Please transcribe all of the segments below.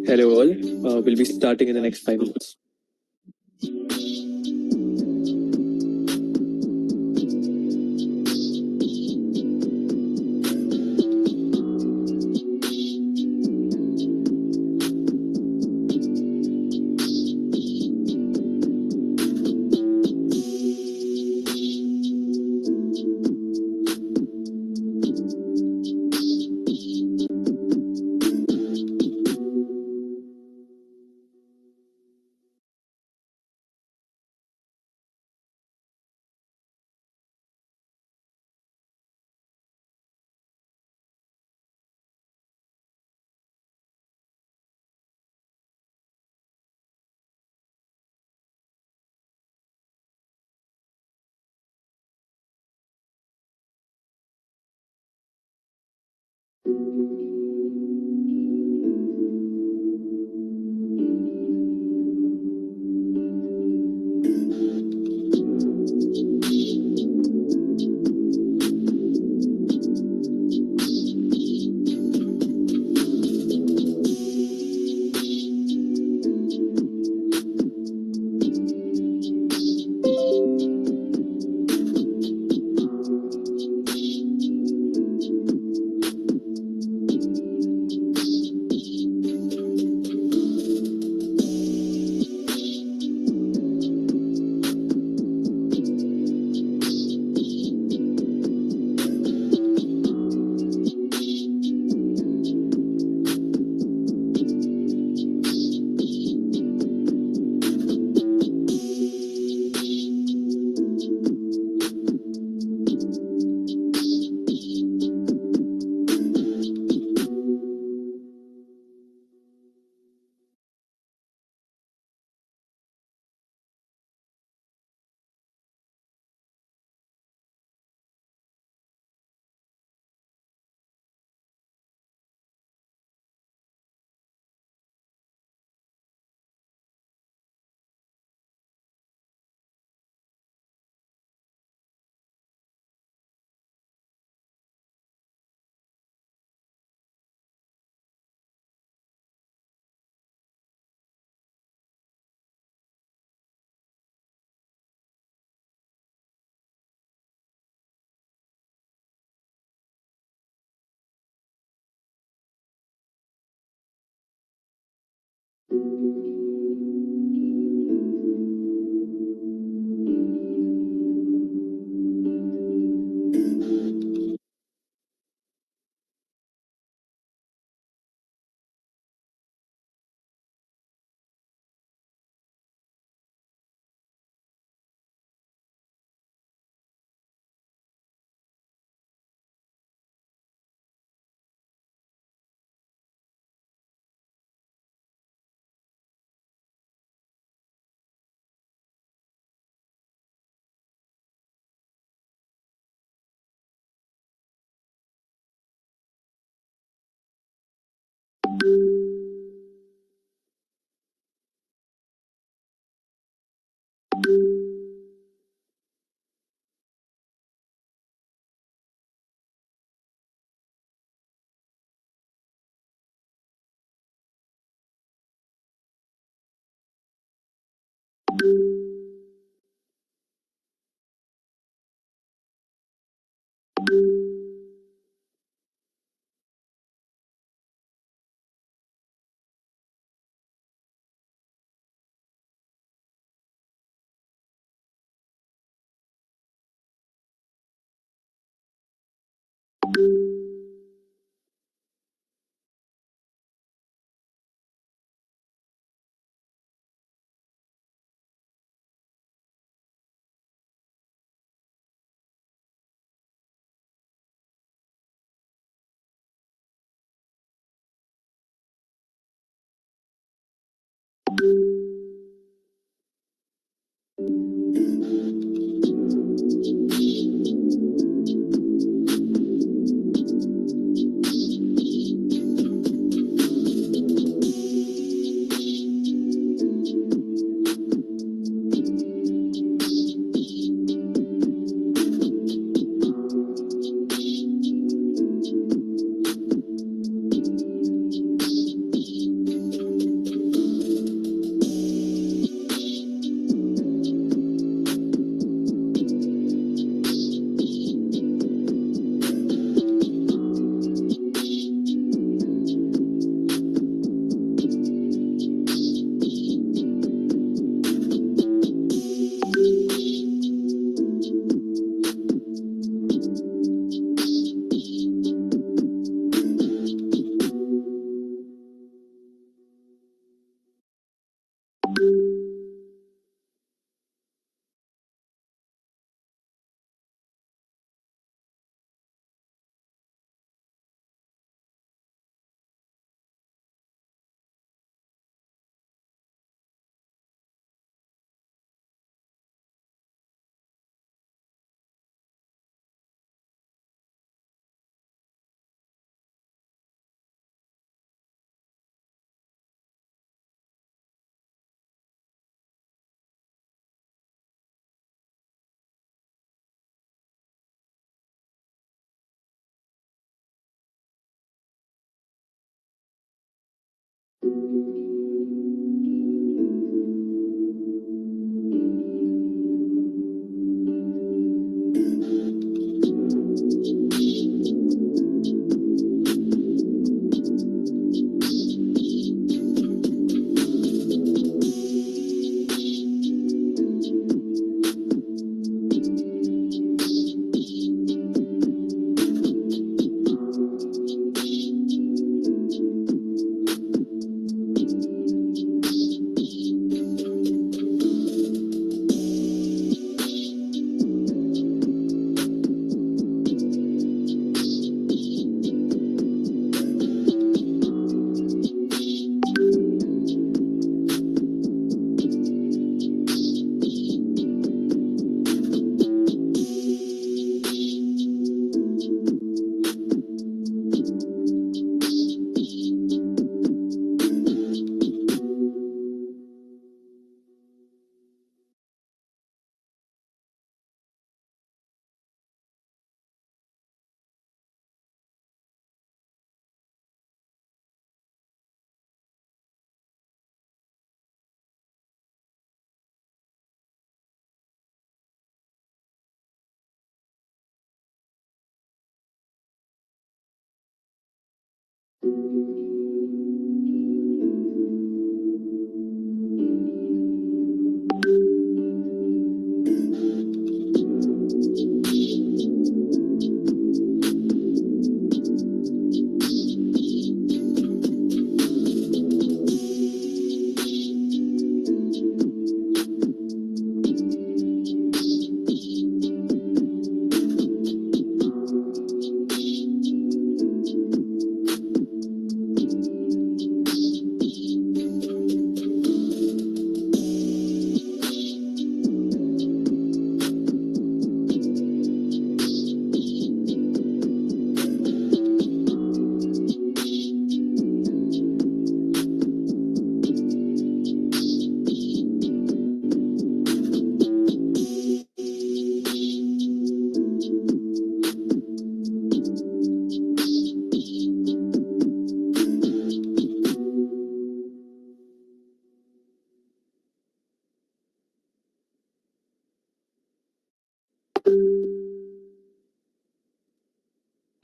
Hello all. We'll be starting in the next 5 minutes.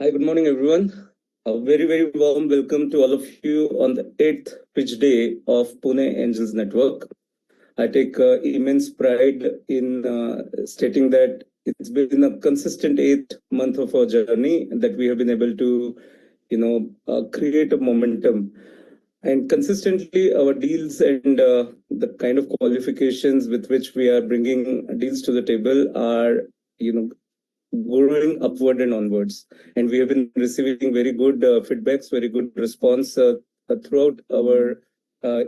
Hi, good morning, everyone. A very, very warm welcome to all of you on the 8th pitch day of Pune Angels Network. I take immense pride in stating that it's been a consistent 8th month of our journey that we have been able to, create a momentum. And consistently, our deals and the kind of qualifications with which we are bringing deals to the table are, growing upward and onwards. And we have been receiving very good feedbacks, very good response throughout our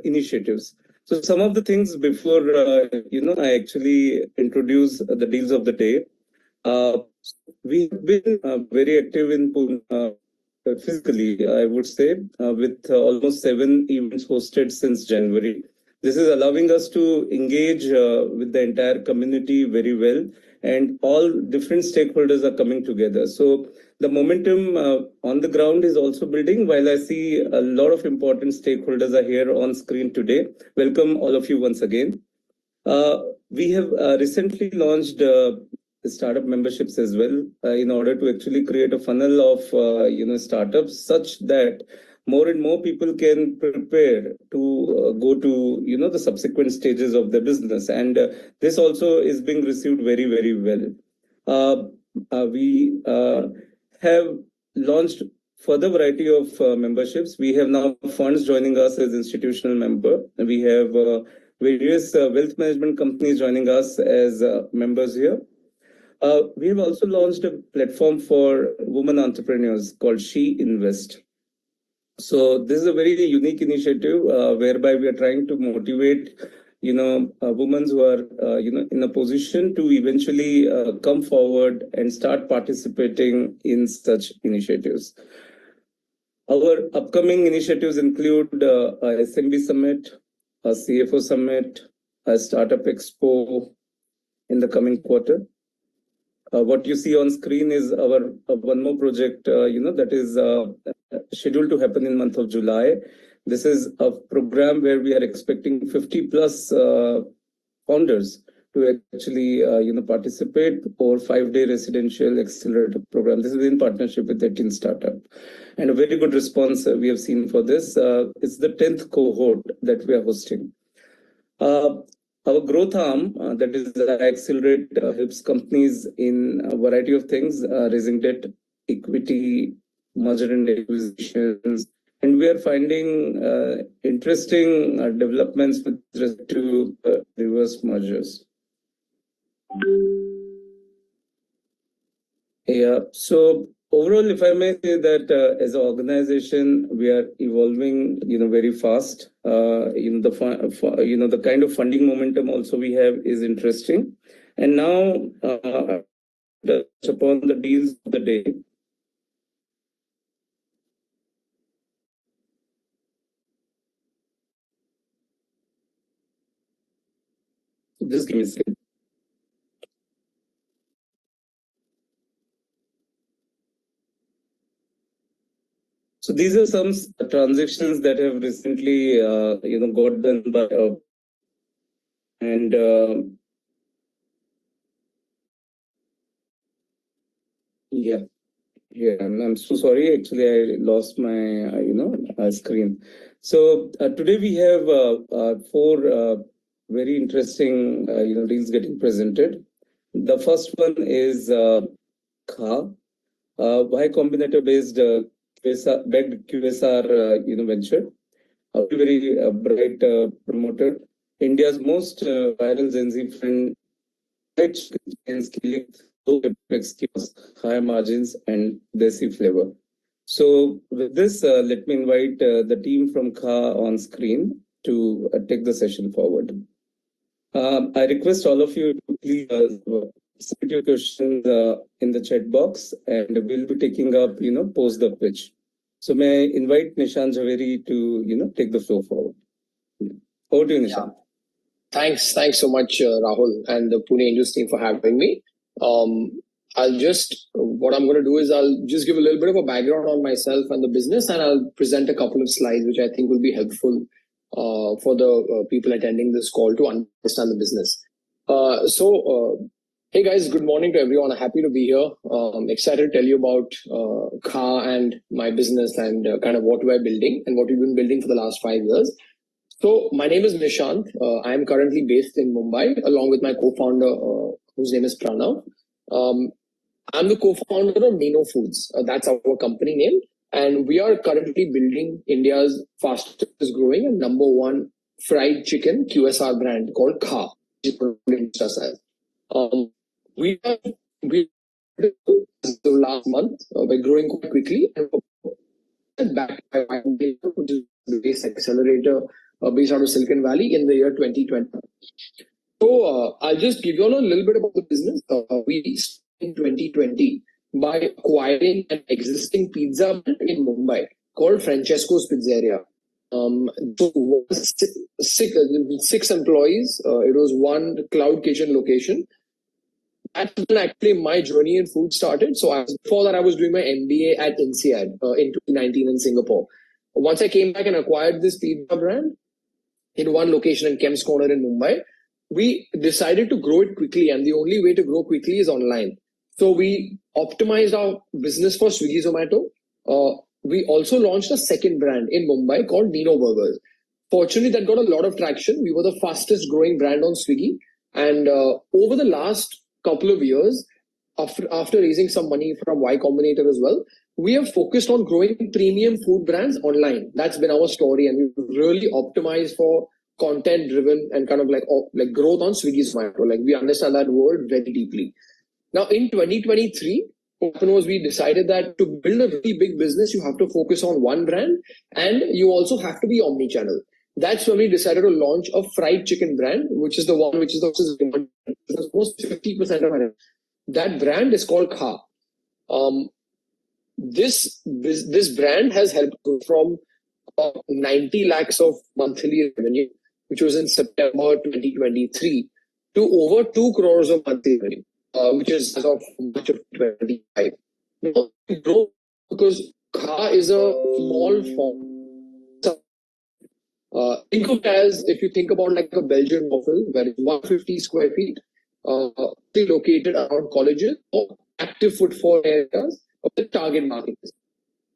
initiatives. So some of the things before, I actually introduce the deals of the day. We have been very active in Pune physically, I would say, with almost 7 events hosted since January. This is allowing us to engage with the entire community very well, and all different stakeholders are coming together. So the momentum on the ground is also building, while I see a lot of important stakeholders are here on screen today. Welcome all of you once again. We have recently launched startup memberships as well in order to actually create a funnel of startups such that more and more people can prepare to go to the subsequent stages of the business, and this also is being received very, very well. We have launched further variety of memberships. We have now funds joining us as institutional member. We have various wealth management companies joining us as members here. We have also launched a platform for women entrepreneurs called She Invest. So this is a very unique initiative whereby we are trying to motivate, women who are, in a position to eventually come forward and start participating in such initiatives. Our upcoming initiatives include a SMB Summit, a CFO Summit, a Startup Expo in the coming quarter. What you see on screen is our one more project, that is scheduled to happen in month of July. This is a program where we are expecting 50 plus founders to actually participate for 5-day residential accelerator program. This is in partnership with 18 startup, and a very good response we have seen for this. It's the 10th cohort that we are hosting. Our growth arm, that is Accelerate, helps companies in a variety of things, raising debt, equity, merger and acquisitions, and we are finding interesting developments with respect to reverse mergers. Yeah. So overall, if I may say that as an organization, we are evolving, very fast. The kind of funding momentum also we have is interesting. And now, touch upon the deals of the day. Just give me a second. So these are some transactions that have recently, got done by, and yeah. Yeah, I'm so sorry. Actually, I lost my, screen. So today we have 4 very interesting, deals getting presented. The first one is KHA, Y Combinator-based backed QSR, venture. A very bright promoter. India's most viral Gen Z friend, and scaling low capex kiosk, high margins, and desi flavor. So with this, let me invite the team from KHA on screen to take the session forward. I request all of you to please submit your questions in the chat box, and we'll be taking up, post the pitch. So may I invite Nishant Javeri to, take the floor forward. Over to you, Nishant. Yeah. Thanks so much, Rahul and the Pune Angels team for having me. What I'm going to do is I'll just give a little bit of a background on myself and the business, and I'll present a couple of slides which I think will be helpful for the people attending this call to understand the business. Hey guys, good morning to everyone. I'm happy to be here. Excited to tell you about KHA and my business and kind of what we're building and what we've been building for the last 5 years. So my name is Nishant. I am currently based in Mumbai along with my co-founder, whose name is Pranav. I'm the co-founder of Nino Foods. That's our company name. And we are currently building India's fastest growing and number 1 fried chicken QSR brand called KHA. We last month, we're growing quite quickly and backed by which is the base accelerator based out of Silicon Valley in the year 2020. So I'll just give you all a little bit about the business. We started in 2020 by acquiring an existing pizza brand in Mumbai called Francesco's Pizzeria. So 6 employees. It was 1 cloud kitchen location. That's when actually my journey in food started. So before that, I was doing my MBA at INSEAD in 2019 in Singapore. Once I came back and acquired this pizza brand in 1 location in Kemp's Corner in Mumbai, we decided to grow it quickly, and the only way to grow quickly is online. So we optimized our business for Swiggy Zomato. We also launched a second brand in Mumbai called Nino Burgers. Fortunately, that got a lot of traction. We were the fastest growing brand on Swiggy. And over the last couple of years, after raising some money from Y Combinator as well, we have focused on growing premium food brands online. That's been our story, and we've really optimized for content driven and kind of like growth on Swiggy Zomato. Like we understand that world very deeply. Now in 2023, what happened was we decided that to build a really big business, you have to focus on 1 brand and you also have to be omni-channel. That's when we decided to launch a fried chicken brand, which is the one which is almost 50% of our. That brand is called KHA. This brand has helped grow from 90 lakhs of monthly revenue, which was in September 2023, to over 2 crores of monthly revenue, which is as of March of 2025. Now, we grow because KHA is a small form Think of it as if you think about like a Belgian waffle, where it's 150 square feet, located around colleges or active footfall areas of the target market.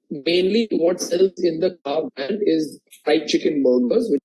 Mainly, what sells in the car brand is fried chicken burgers, which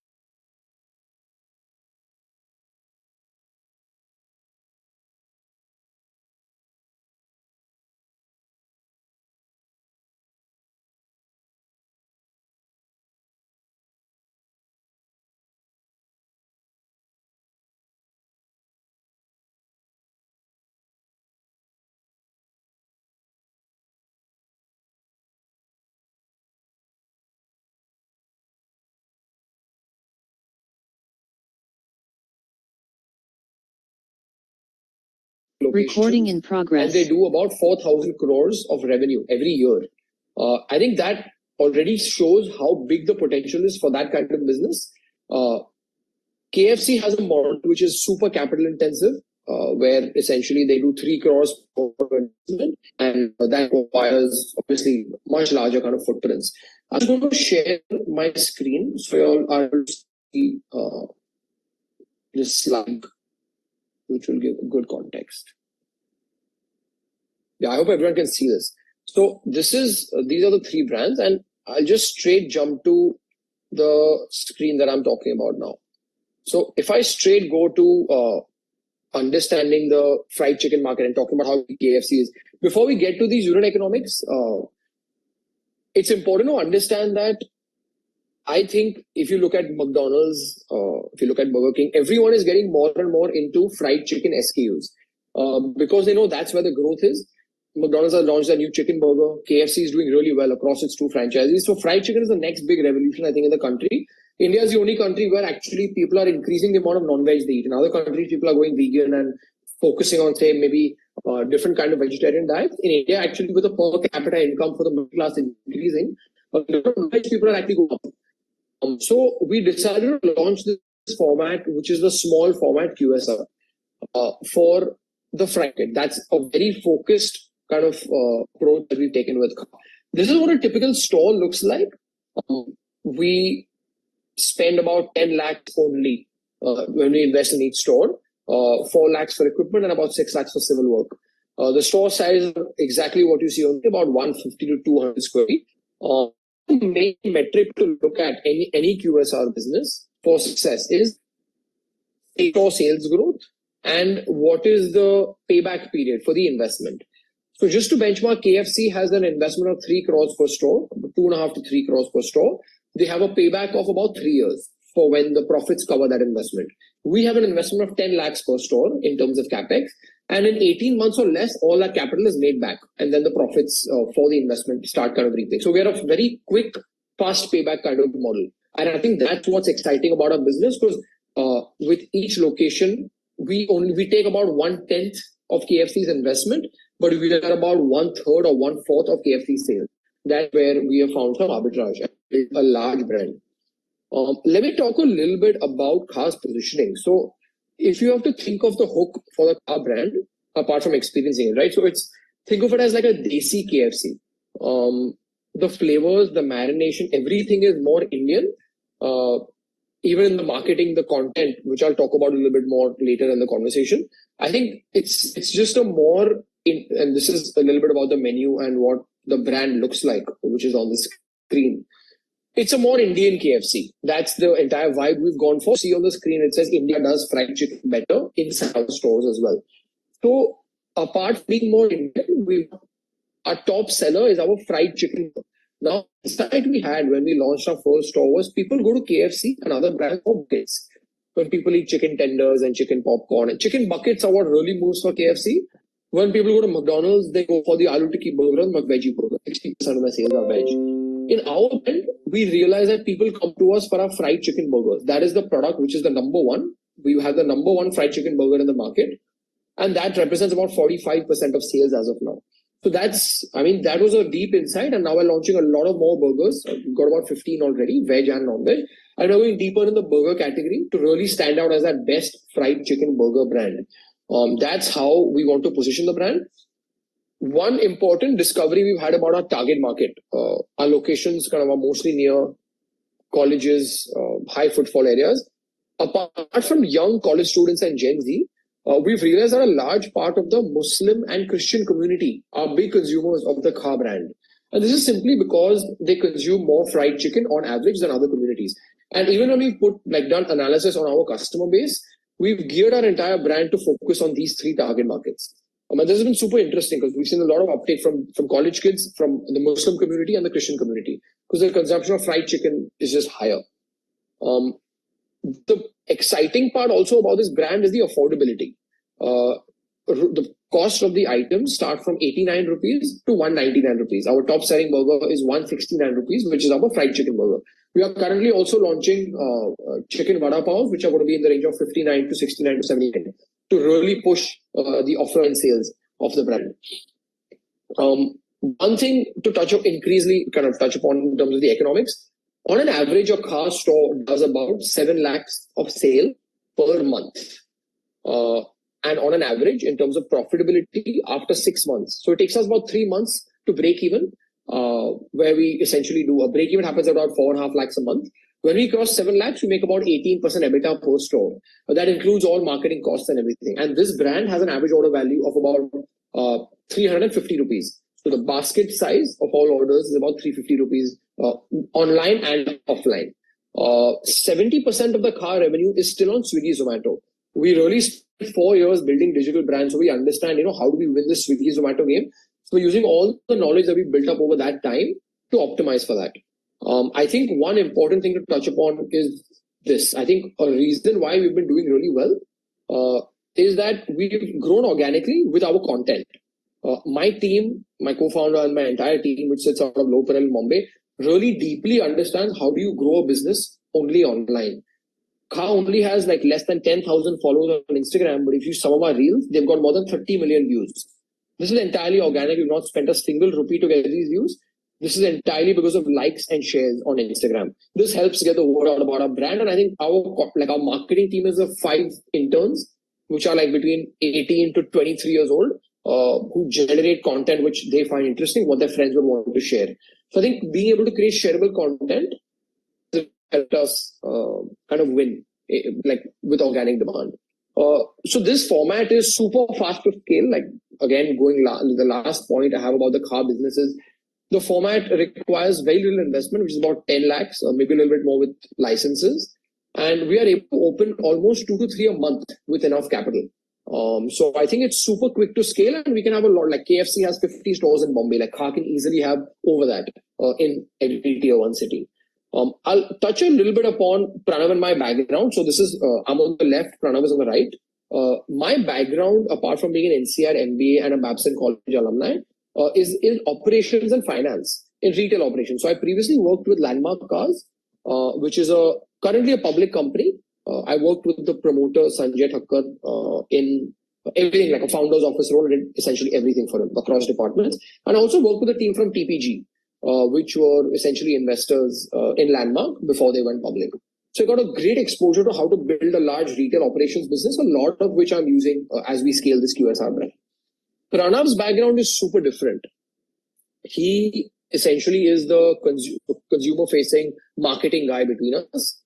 Recording in and progress. they do about 4,000 crores of revenue every year. I think that already shows how big the potential is for that kind of business. KFC has a model which is super capital intensive, where essentially they do 3 crores per investment, and that requires obviously much larger kind of footprints. I'm going to share my screen so you all are able to see this slide, which will give good context. Yeah, I hope everyone can see this. So these are the 3 brands, and I'll just straight jump to the screen that I'm talking about now. So if I straight go to understanding the fried chicken market and talking about how KFC is, before we get to these unit economics, it's important to understand that I think if you look at McDonald's, if you look at Burger King, everyone is getting more and more into fried chicken SKUs because they know that's where the growth is. McDonald's has launched a new chicken burger. KFC is doing really well across its 2 franchises. So fried chicken is the next big revolution, I think, in the country. India is the only country where actually people are increasing the amount of non-veg they eat. In other countries, people are going vegan and focusing on, say, maybe different kind of vegetarian diets. In India, actually, with the per capita income for the middle class increasing, non-veg people are actually going up. So we decided to launch this format, which is the small format QSR for the fried chicken. That's a very focused kind of approach that we've taken with. This is what a typical store looks like. We spend about 10 lakhs only when we invest in each store, 4 lakhs for equipment and about 6 lakhs for civil work. The store size is exactly what you see, only about 150 to 200 square feet. The main metric to look at any QSR business for success is store sales growth and what is the payback period for the investment. So just to benchmark, KFC has an investment of 3 crores per store, 2.5 to 3 crores per store. They have a payback of about 3 years for when the profits cover that investment. We have an investment of 10 lakhs per store in terms of capex, and in 18 months or less, all that capital is made back, and then the profits for the investment start kind of reaping. So we are a very quick, fast payback kind of model, and I think that's what's exciting about our business, because with each location, we take about 1/10 of KFC's investment, but we are about 1/3 or 1/4 of KFC sales. That's where we have found some arbitrage. It's a large brand. Let me talk a little bit about car's positioning. So if you have to think of the hook for the car brand, apart from experiencing it, right? So think of it as like a desi KFC. The flavors, the marination, everything is more Indian. Even in the marketing, the content, which I'll talk about a little bit more later in the conversation. I think it's just a more, and this is a little bit about the menu and what the brand looks like, which is on the screen. It's a more Indian KFC. That's the entire vibe we've gone for. See on the screen, it says India does fried chicken better inside our stores as well. So apart from being more Indian, our top seller is our fried chicken. Now, the insight we had when we launched our first store was people go to KFC and other brands for buckets. When people eat chicken tenders and chicken popcorn, and chicken buckets are what really moves for KFC. When people go to McDonald's, they go for the aloo tikki burger and veggie burger. 60% of the sales are veg. In our end, we realize that people come to us for our fried chicken burgers. That is the product which is the number one. We have the number one fried chicken burger in the market, and that represents about 45% of sales as of now. So that was a deep insight, and now we're launching a lot of more burgers. We've got about 15 already, veg and non-veg. And we're going deeper in the burger category to really stand out as that best fried chicken burger brand. That's how we want to position the brand. One important discovery we've had about our target market. Our locations kind of are mostly near colleges, high footfall areas. Apart from young college students and Gen Z, we've realized that a large part of the Muslim and Christian community are big consumers of the Kha brand. And this is simply because they consume more fried chicken on average than other communities. And even when we've done analysis on our customer base, we've geared our entire brand to focus on these three target markets. And this has been super interesting because we've seen a lot of uptake from college kids, from the Muslim community and the Christian community, because the consumption of fried chicken is just higher. The exciting part also about this brand is the affordability. The cost of the items start from 89 rupees to 199 rupees. Our top selling burger is 169 rupees, which is our fried chicken burger. We are currently also launching chicken vada pav, which are going to be in the range of 59 to 69 to 79 to really push the offer and sales of the brand. One thing to touch upon in terms of the economics, on an average, a car store does about 7 lakhs of sale per month. And on an average, in terms of profitability, after 6 months. So it takes us about 3 months to break even, where we essentially do a break even happens at about 4.5 lakhs a month. When we cross 7 lakhs, we make about 18% EBITDA per store. That includes all marketing costs and everything. And this brand has an average order value of about 350 rupees. So the basket size of all orders is about 350 rupees online and offline. 70% of the car revenue is still on Swiggy Zomato. We really spent 4 years building digital brands, so we understand, how do we win this Swiggy Zomato game. So we're using all the knowledge that we built up over that time to optimize for that. I think one important thing to touch upon is this. I think a reason why we've been doing really well is that we've grown organically with our content. My team, my co-founder and my entire team, which sits out of Low Parel, Mumbai, really deeply understands how do you grow a business only online. Kha only has less than 10,000 followers on Instagram, but if you some of our reels, they've got more than 30 million views. This is entirely organic. We've not spent a single rupee to get these views. This is entirely because of likes and shares on Instagram. This helps get the word out about our brand. And I think our marketing team is of 5 interns, which are between 18 to 23 years old, who generate content which they find interesting, what their friends would want to share. So I think being able to create shareable content helped us win with organic demand. So this format is super fast to scale. Again, the last point I have about the car business is the format requires very little investment, which is about 10 lakhs or maybe a little bit more with licenses. And we are able to open almost 2 to 3 a month with enough capital. So I think it's super quick to scale, and we can have a lot. KFC has 50 stores in Bombay. Kha can easily have over that in every tier 1 city. I'll touch a little bit upon Pranav and my background. So this is, I'm on the left, Pranav is on the right. My background, apart from being an NCR MBA and a Babson College alumni, is in operations and finance, in retail operations. So I previously worked with Landmark Cars, which is currently a public company. I worked with the promoter, Sanjay Thakkar, in everything, a founder's office role, did essentially everything for him across departments. And I also worked with a team from TPG, which were essentially investors in Landmark before they went public. So I got a great exposure to how to build a large retail operations business, a lot of which I'm using as we scale this QSR brand. Pranav's background is super different. He essentially is the consumer-facing marketing guy between us.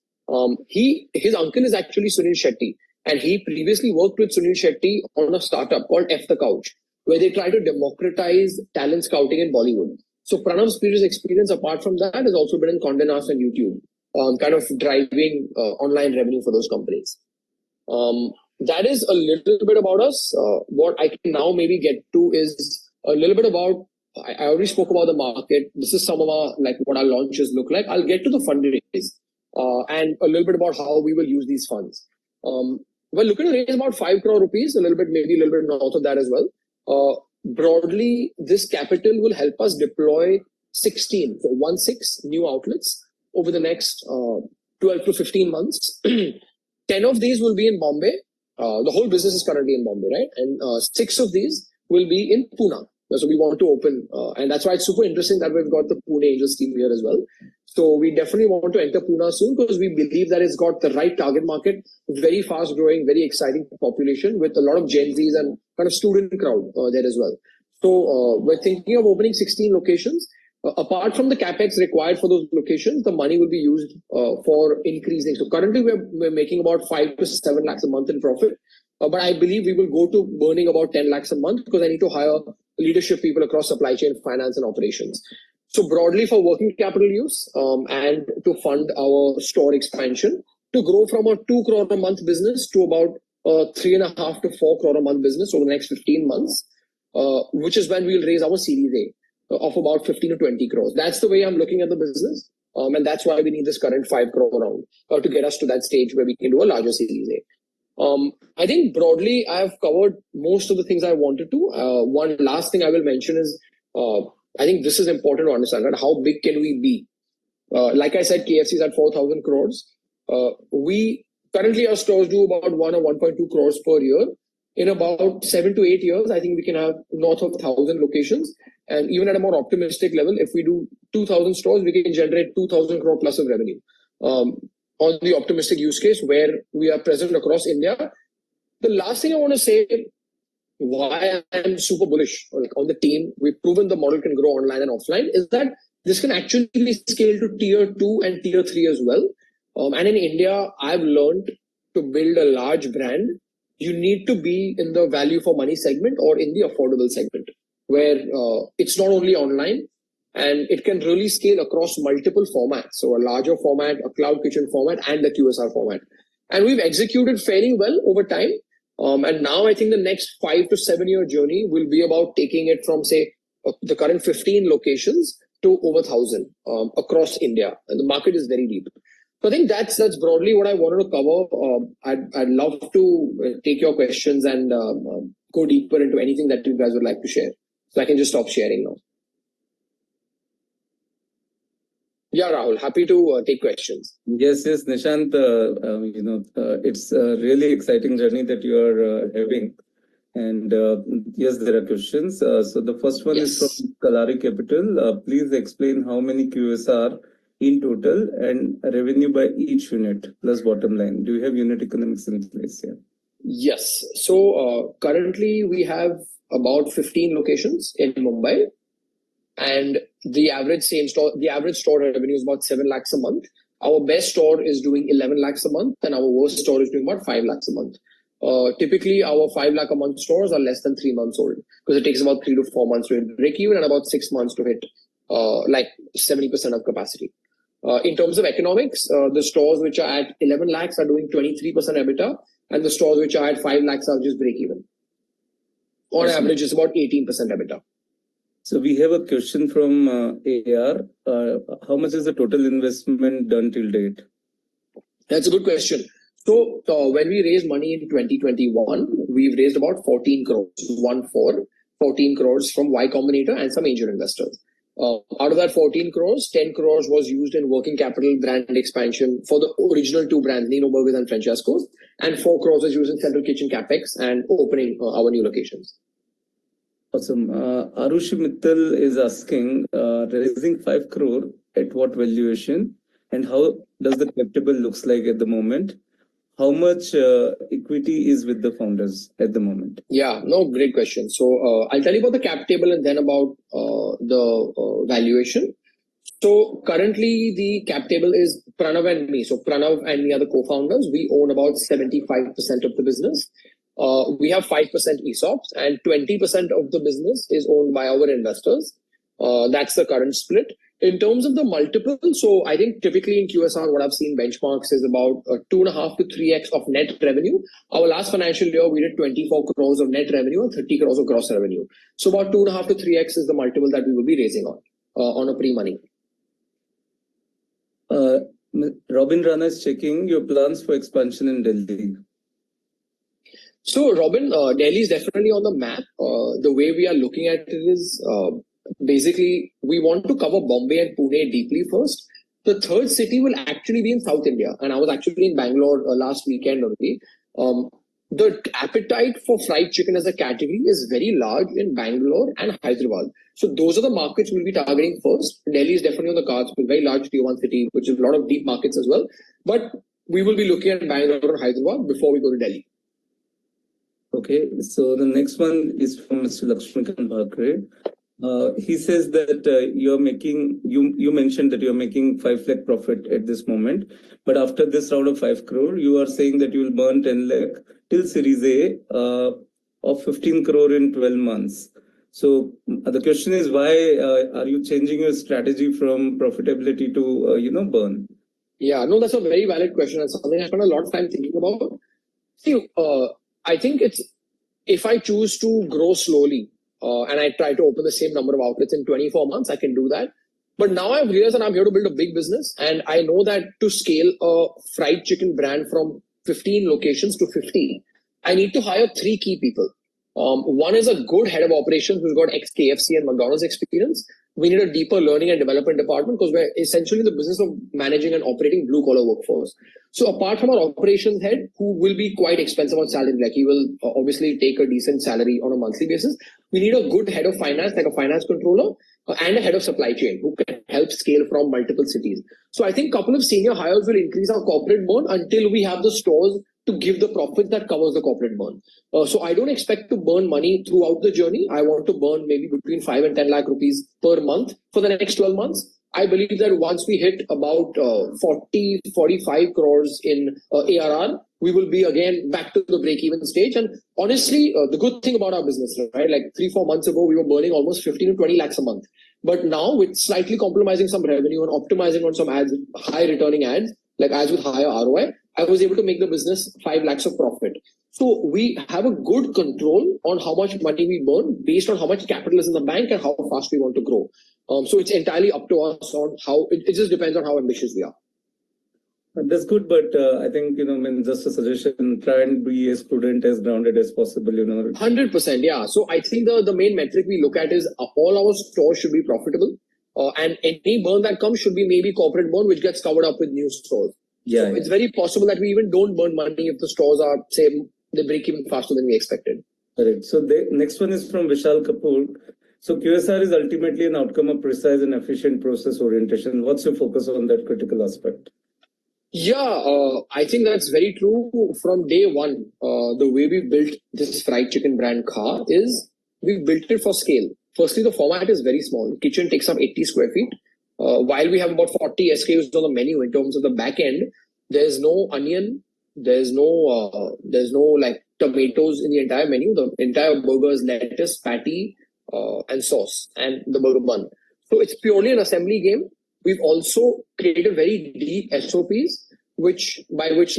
His uncle is actually Sunil Shetty, and he previously worked with Sunil Shetty on a startup called F the Couch, where they try to democratize talent scouting in Bollywood. So Pranav's previous experience, apart from that, has also been in Condé Nast and YouTube, driving online revenue for those companies. That is a little bit about us. What I can now maybe get to is a little bit about, I already spoke about the market. This is some of our, what our launches look like. I'll get to the fundraise and a little bit about how we will use these funds. We're looking to raise about 5 crore rupees, maybe a little bit north of that as well. Broadly, this capital will help us deploy 16 new outlets over the next 12 to 15 months. 10 of these will be in Bombay. The whole business is currently in Bombay, right? And 6 of these will be in Pune. So we want to open, and that's why it's super interesting that we've got the Pune Angels team here as well. So we definitely want to enter Pune soon because we believe that it's got the right target market, very fast growing, very exciting population with a lot of Gen Zs and student crowd there as well. So we're thinking of opening 16 locations. Apart from the capex required for those locations, the money will be used for increasing. So currently we're making about 5 to 7 lakhs a month in profit. But I believe we will go to burning about 10 lakhs a month because I need to hire leadership people across supply chain, finance, and operations. So broadly for working capital use and to fund our store expansion, to grow from a 2 crore a month business to about 3.5 to 4 crore a month business over the next 15 months, which is when we'll raise our Series A of about 15 to 20 crores. That's the way I'm looking at the business. And that's why we need this current 5 crore round to get us to that stage where we can do a larger Series A. I think broadly I have covered most of the things I wanted to. One last thing I will mention is I think this is important to understand, right? How big can we be? Like I said, KFC is at 4,000 crores. We currently our stores do about 1 or 1.2 crores per year. In about 7 to 8 years, I think we can have north of 1,000 locations. And even at a more optimistic level, if we do 2,000 stores, we can generate 2,000 crore plus of revenue. On the optimistic use case where we are present across India. The last thing I want to say, why I'm super bullish on the team, we've proven the model can grow online and offline, is that this can actually be scaled to tier 2 and tier 3 as well. And in India, I've learned to build a large brand, you need to be in the value for money segment or in the affordable segment, where it's not only online, and it can really scale across multiple formats. So a larger format, a cloud kitchen format, and the QSR format. And we've executed fairly well over time. And now I think the next 5 to 7 year journey will be about taking it from, say, the current 15 locations to over 1,000 across India. And the market is very deep. So I think that's broadly what I wanted to cover. I'd love to take your questions and go deeper into anything that you guys would like to share. So I can just stop sharing now. Yeah, Rahul, happy to take questions. Yes, Nishant, it's a really exciting journey that you are having. And yes, there are questions. So the first one is from Kalari Capital. Please explain how many QSR in total and revenue by each unit plus bottom line. Do you have unit economics in place here? Yes. So currently we have about 15 locations in Mumbai. And the average store revenue is about 7 lakhs a month. Our best store is doing 11 lakhs a month, and our worst store is doing about 5 lakhs a month. Typically, our 5 lakh a month stores are less than 3 months old because it takes about 3 to 4 months to hit break even and about 6 months to hit like 70% of capacity. In terms of economics, the stores which are at 11 lakhs are doing 23% EBITDA, and the stores which are at 5 lakhs are just break even. On average, it's about 18% EBITDA. So we have a question from AR. How much is the total investment done till date? That's a good question. So when we raised money in 2021, we've raised about 14 crores, 14 crores from Y Combinator and some angel investors. Out of that 14 crores, 10 crores was used in working capital brand expansion for the original 2 brands, Nino Burgers and Francesco's, and 4 crores was used in central kitchen capex and opening our new locations. Awesome. Arushi Mittal is asking, raising 5 crore at what valuation and how does the cap table looks like at the moment? How much equity is with the founders at the moment? Yeah, no, great question. So I'll tell you about the cap table and then about the valuation. So currently the cap table is Pranav and me. So Pranav and me are the co-founders. We own about 75% of the business. We have 5% ESOPs and 20% of the business is owned by our investors. That's the current split. In terms of the multiple, so I think typically in QSR, what I've seen benchmarks is about 2.5 to 3x of net revenue. Our last financial year, we did 24 crores of net revenue and 30 crores of gross revenue. So about 2.5 to 3x is the multiple that we will be raising on a pre-money. Robin Rana is checking your plans for expansion in Delhi. So Robin, Delhi is definitely on the map. The way we are looking at it is basically we want to cover Bombay and Pune deeply first. The third city will actually be in South India. And I was actually in Bangalore last weekend already. The appetite for fried chicken as a category is very large in Bangalore and Hyderabad. So those are the markets we'll be targeting first. Delhi is definitely on the cards with very large tier 1 city, which is a lot of deep markets as well. But we will be looking at Bangalore and Hyderabad before we go to Delhi. Okay, so the next one is from Mr. Lakshmikant Bhakre. He says that you mentioned that you're making 5 lakh profit at this moment, but after this round of 5 crore, you are saying that you will burn 10 lakh till Series A of 15 crore in 12 months. So the question is, why are you changing your strategy from profitability to burn? Yeah, no, that's a very valid question and something I spent a lot of time thinking about. See, I think it's if I choose to grow slowly and I try to open the same number of outlets in 24 months, I can do that. But now I've realized that I'm here to build a big business, and I know that to scale a fried chicken brand from 15 locations to 50, I need to hire 3 key people. One is a good head of operations who's got ex-KFC and McDonald's experience. We need a deeper learning and development department because we're essentially in the business of managing and operating blue-collar workforce. So apart from our operations head, who will be quite expensive on salary, like he will obviously take a decent salary on a monthly basis, we need a good head of finance, like a finance controller, and a head of supply chain who can help scale from multiple cities. So I think a couple of senior hires will increase our corporate burn until we have the stores to give the profit that covers the corporate burn. So I don't expect to burn money throughout the journey. I want to burn maybe between 5 and 10 lakh rupees per month for the next 12 months. I believe that once we hit about 45 crores in ARR, we will be again back to the break-even stage. And honestly, the good thing about our business, right? Like 3-4 months ago, we were burning almost 15 to 20 lakhs a month. But now with slightly compromising some revenue and optimizing on some ads, high returning ads, like ads with higher ROI, I was able to make the business 5 lakhs of profit. So we have a good control on how much money we burn based on how much capital is in the bank and how fast we want to grow. So it's entirely up to us on how, it just depends on how ambitious we are. That's good, but I think, just a suggestion, try and be as prudent, as grounded as possible, 100%, yeah. So I think the main metric we look at is all our stores should be profitable. And any burn that comes should be maybe corporate burn, which gets covered up with new stores. Yeah, so it's very possible that we even don't burn money if the stores are, say, they break even faster than we expected. Correct. So the next one is from Vishal Kapoor. So QSR is ultimately an outcome of precise and efficient process orientation. What's your focus on that critical aspect? Yeah, I think that's very true. From day one, the way we built this fried chicken brand car is we built it for scale. Firstly, the format is very small. The kitchen takes up 80 square feet. While we have about 40 SKUs on the menu in terms of the back end, there's no onion, there's no like tomatoes in the entire menu. The entire burger is lettuce, patty, and sauce, and the burger bun. So it's purely an assembly game. We've also created very deep SOPs, by which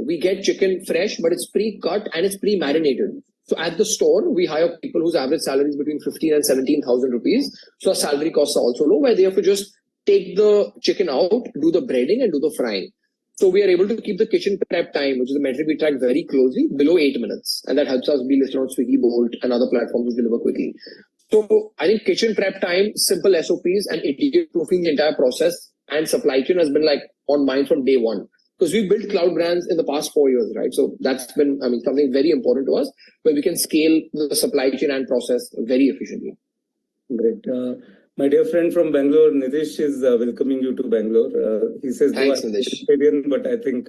we get chicken fresh, but it's pre-cut and it's pre-marinated. So at the store, we hire people whose average salary is between 15 and 17,000 rupees. So our salary costs are also low, where they have to just take the chicken out, do the breading and do the frying. So we are able to keep the kitchen prep time, which is a metric we track very closely, below 8 minutes. And that helps us be listed on Swiggy, Bolt and other platforms which deliver quickly. So I think kitchen prep time, simple SOPs and idiot-proofing the entire process and supply chain has been on mind from day one. Because we built cloud brands in the past 4 years, right? So that's been, something very important to us, where we can scale the supply chain and process very efficiently. Great. My dear friend from Bangalore, Nidish, is welcoming you to Bangalore. He says, thanks, Nidish. But I think,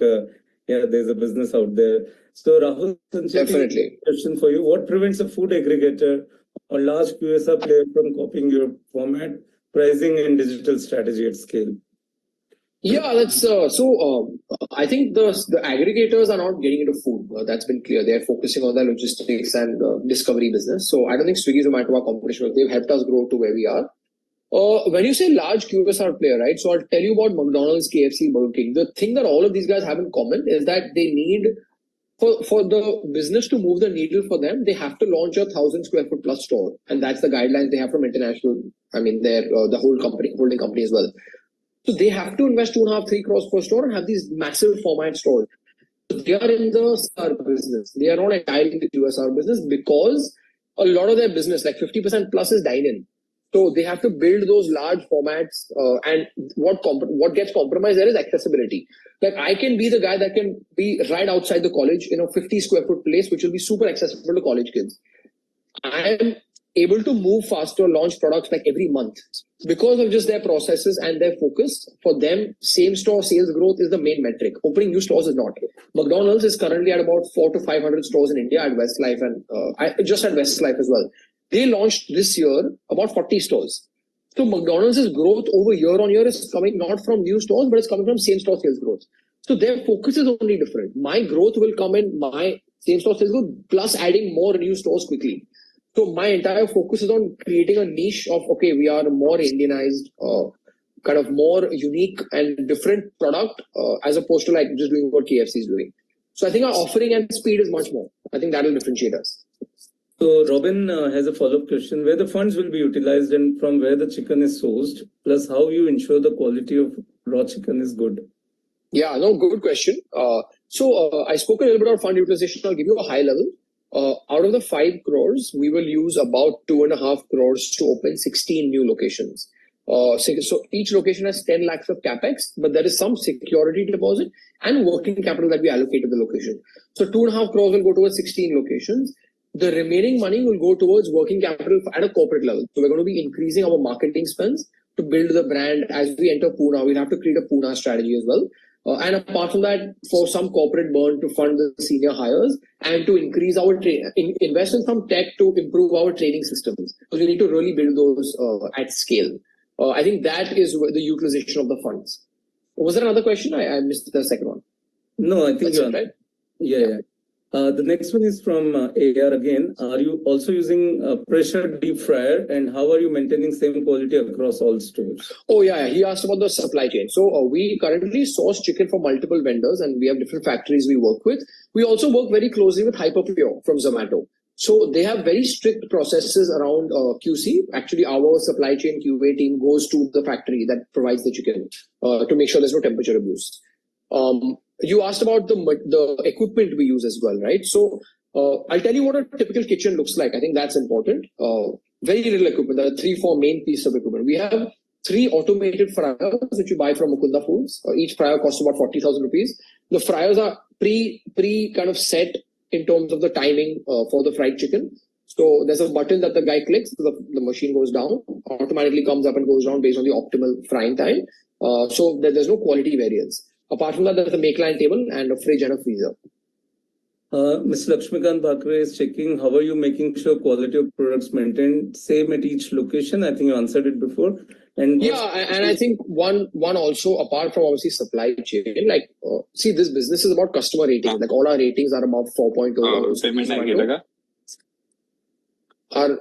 there's a business out there. So Rahul, definitely. Question for you. What prevents a food aggregator or large QSR player from copying your format, pricing and digital strategy at scale? Yeah, that's I think the aggregators are not getting into food. That's been clear. They're focusing on their logistics and discovery business. So I don't think Swiggy is a matter of competition. They've helped us grow to where we are. When you say large QSR player, right? So I'll tell you about McDonald's, KFC, Burger King. The thing that all of these guys have in common is that they need, for the business to move the needle for them, they have to launch a 1,000 square foot plus store. And that's the guidelines they have from international, the whole company, holding company as well. So they have to invest 2.5-3 crores per store and have these massive format stores. So they are in the SR business. They are not entirely in the QSR business because a lot of their business, like 50% plus, is dine-in. So they have to build those large formats, and what gets compromised there is accessibility. Like I can be the guy that can be right outside the college in a 50 square foot place, which will be super accessible to college kids. I am able to move faster, launch products like every month because of just their processes and their focus. For them, same store sales growth is the main metric. Opening new stores is not. McDonald's is currently at about 400 to 500 stores in India at Westlife and just at Westlife as well. They launched this year about 40 stores. So McDonald's' growth over year on year is coming not from new stores, but it's coming from same store sales growth. So their focus is only different. My growth will come in my same store sales growth plus adding more new stores quickly. So my entire focus is on creating a niche of, okay, we are more Indianized, kind of more unique and different product as opposed to like just doing what KFC is doing. So I think our offering and speed is much more. I think that will differentiate us. So Robin has a follow-up question: where the funds will be utilized and from where the chicken is sourced, plus how you ensure the quality of raw chicken is good? Yeah, no, good question. I spoke a little bit about fund utilization. I'll give you a high level. Out of the 5 crores, we will use about 2.5 crores to open 16 new locations. So each location has 10 lakhs of capex, but there is some security deposit and working capital that we allocate to the location. So 2.5 crores will go towards 16 locations. The remaining money will go towards working capital at a corporate level. So we're going to be increasing our marketing spends to build the brand as we enter Pune. We'll have to create a Pune strategy as well. And apart from that, for some corporate burn to fund the senior hires and to increase our invest in some tech to improve our training systems. Because we need to really build those at scale. I think that is the utilization of the funds. Was there another question? I missed the second one. No, I think you're right. Yeah. The next one is from AR again. Are you also using pressure deep fryer, and how are you maintaining same quality across all stores? Oh yeah, he asked about the supply chain. So we currently source chicken from multiple vendors, and we have different factories we work with. We also work very closely with Hyperpure from Zomato. So they have very strict processes around QC. Actually, our supply chain QA team goes to the factory that provides the chicken to make sure there's no temperature abuse. You asked about the equipment we use as well, right? So I'll tell you what a typical kitchen looks like. I think that's important. Very little equipment. There are 3-4 main pieces of equipment. We have 3 automated fryers which you buy from Mukunda Foods. Each fryer costs about 40,000 rupees. The fryers are pre kind of set in terms of the timing for the fried chicken. So there's a button that the guy clicks, the machine goes down, automatically comes up and goes down based on the optimal frying time. So there's no quality variance. Apart from that, there's a make line table and a fridge and a freezer. Mr. Lakshmikant Bhakre is checking, how are you making sure quality of products maintained same at each location? I think you answered it before. And I think one also, apart from obviously supply chain, like see, this business is about customer ratings. Like all our ratings are about 4.0. Are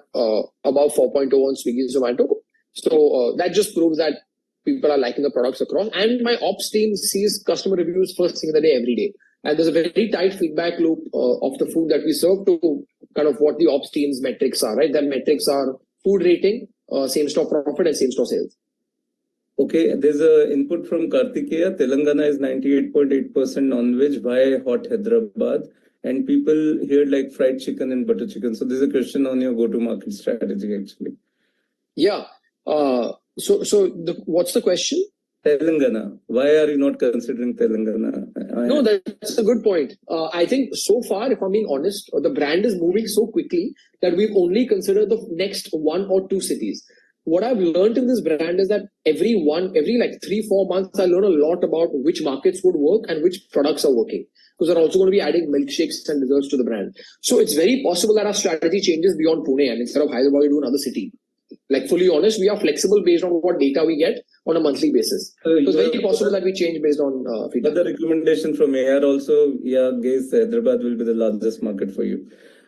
above 4.0 on Swiggy Zomato. So that just proves that people are liking the products across. And my ops team sees customer reviews first thing of the day, every day. And there's a very tight feedback loop of the food that we serve to kind of what the ops team's metrics are, right? That metrics are food rating, same store profit, and same store sales. Okay, there's a input from Kartikeya. Telangana is 98.8% non-veg. Why hot Hyderabad? And people here like fried chicken and butter chicken. So there's a question on your go-to-market strategy, actually. Yeah. What's the question? Telangana. Why are you not considering Telangana? No, that's a good point. I think so far, if I'm being honest, the brand is moving so quickly that we've only considered the next 1 or 2 cities. What I've learned in this brand is that every like 3-4 months, I learn a lot about which markets would work and which products are working. Because they're also going to be adding milkshakes and desserts to the brand. So it's very possible that our strategy changes beyond Pune, and instead of Hyderabad, we do another city. Like fully honest, we are flexible based on what data we get on a monthly basis. So it's very possible that we change based on feedback. The recommendation from AR also, guys, Hyderabad will be the largest market for you.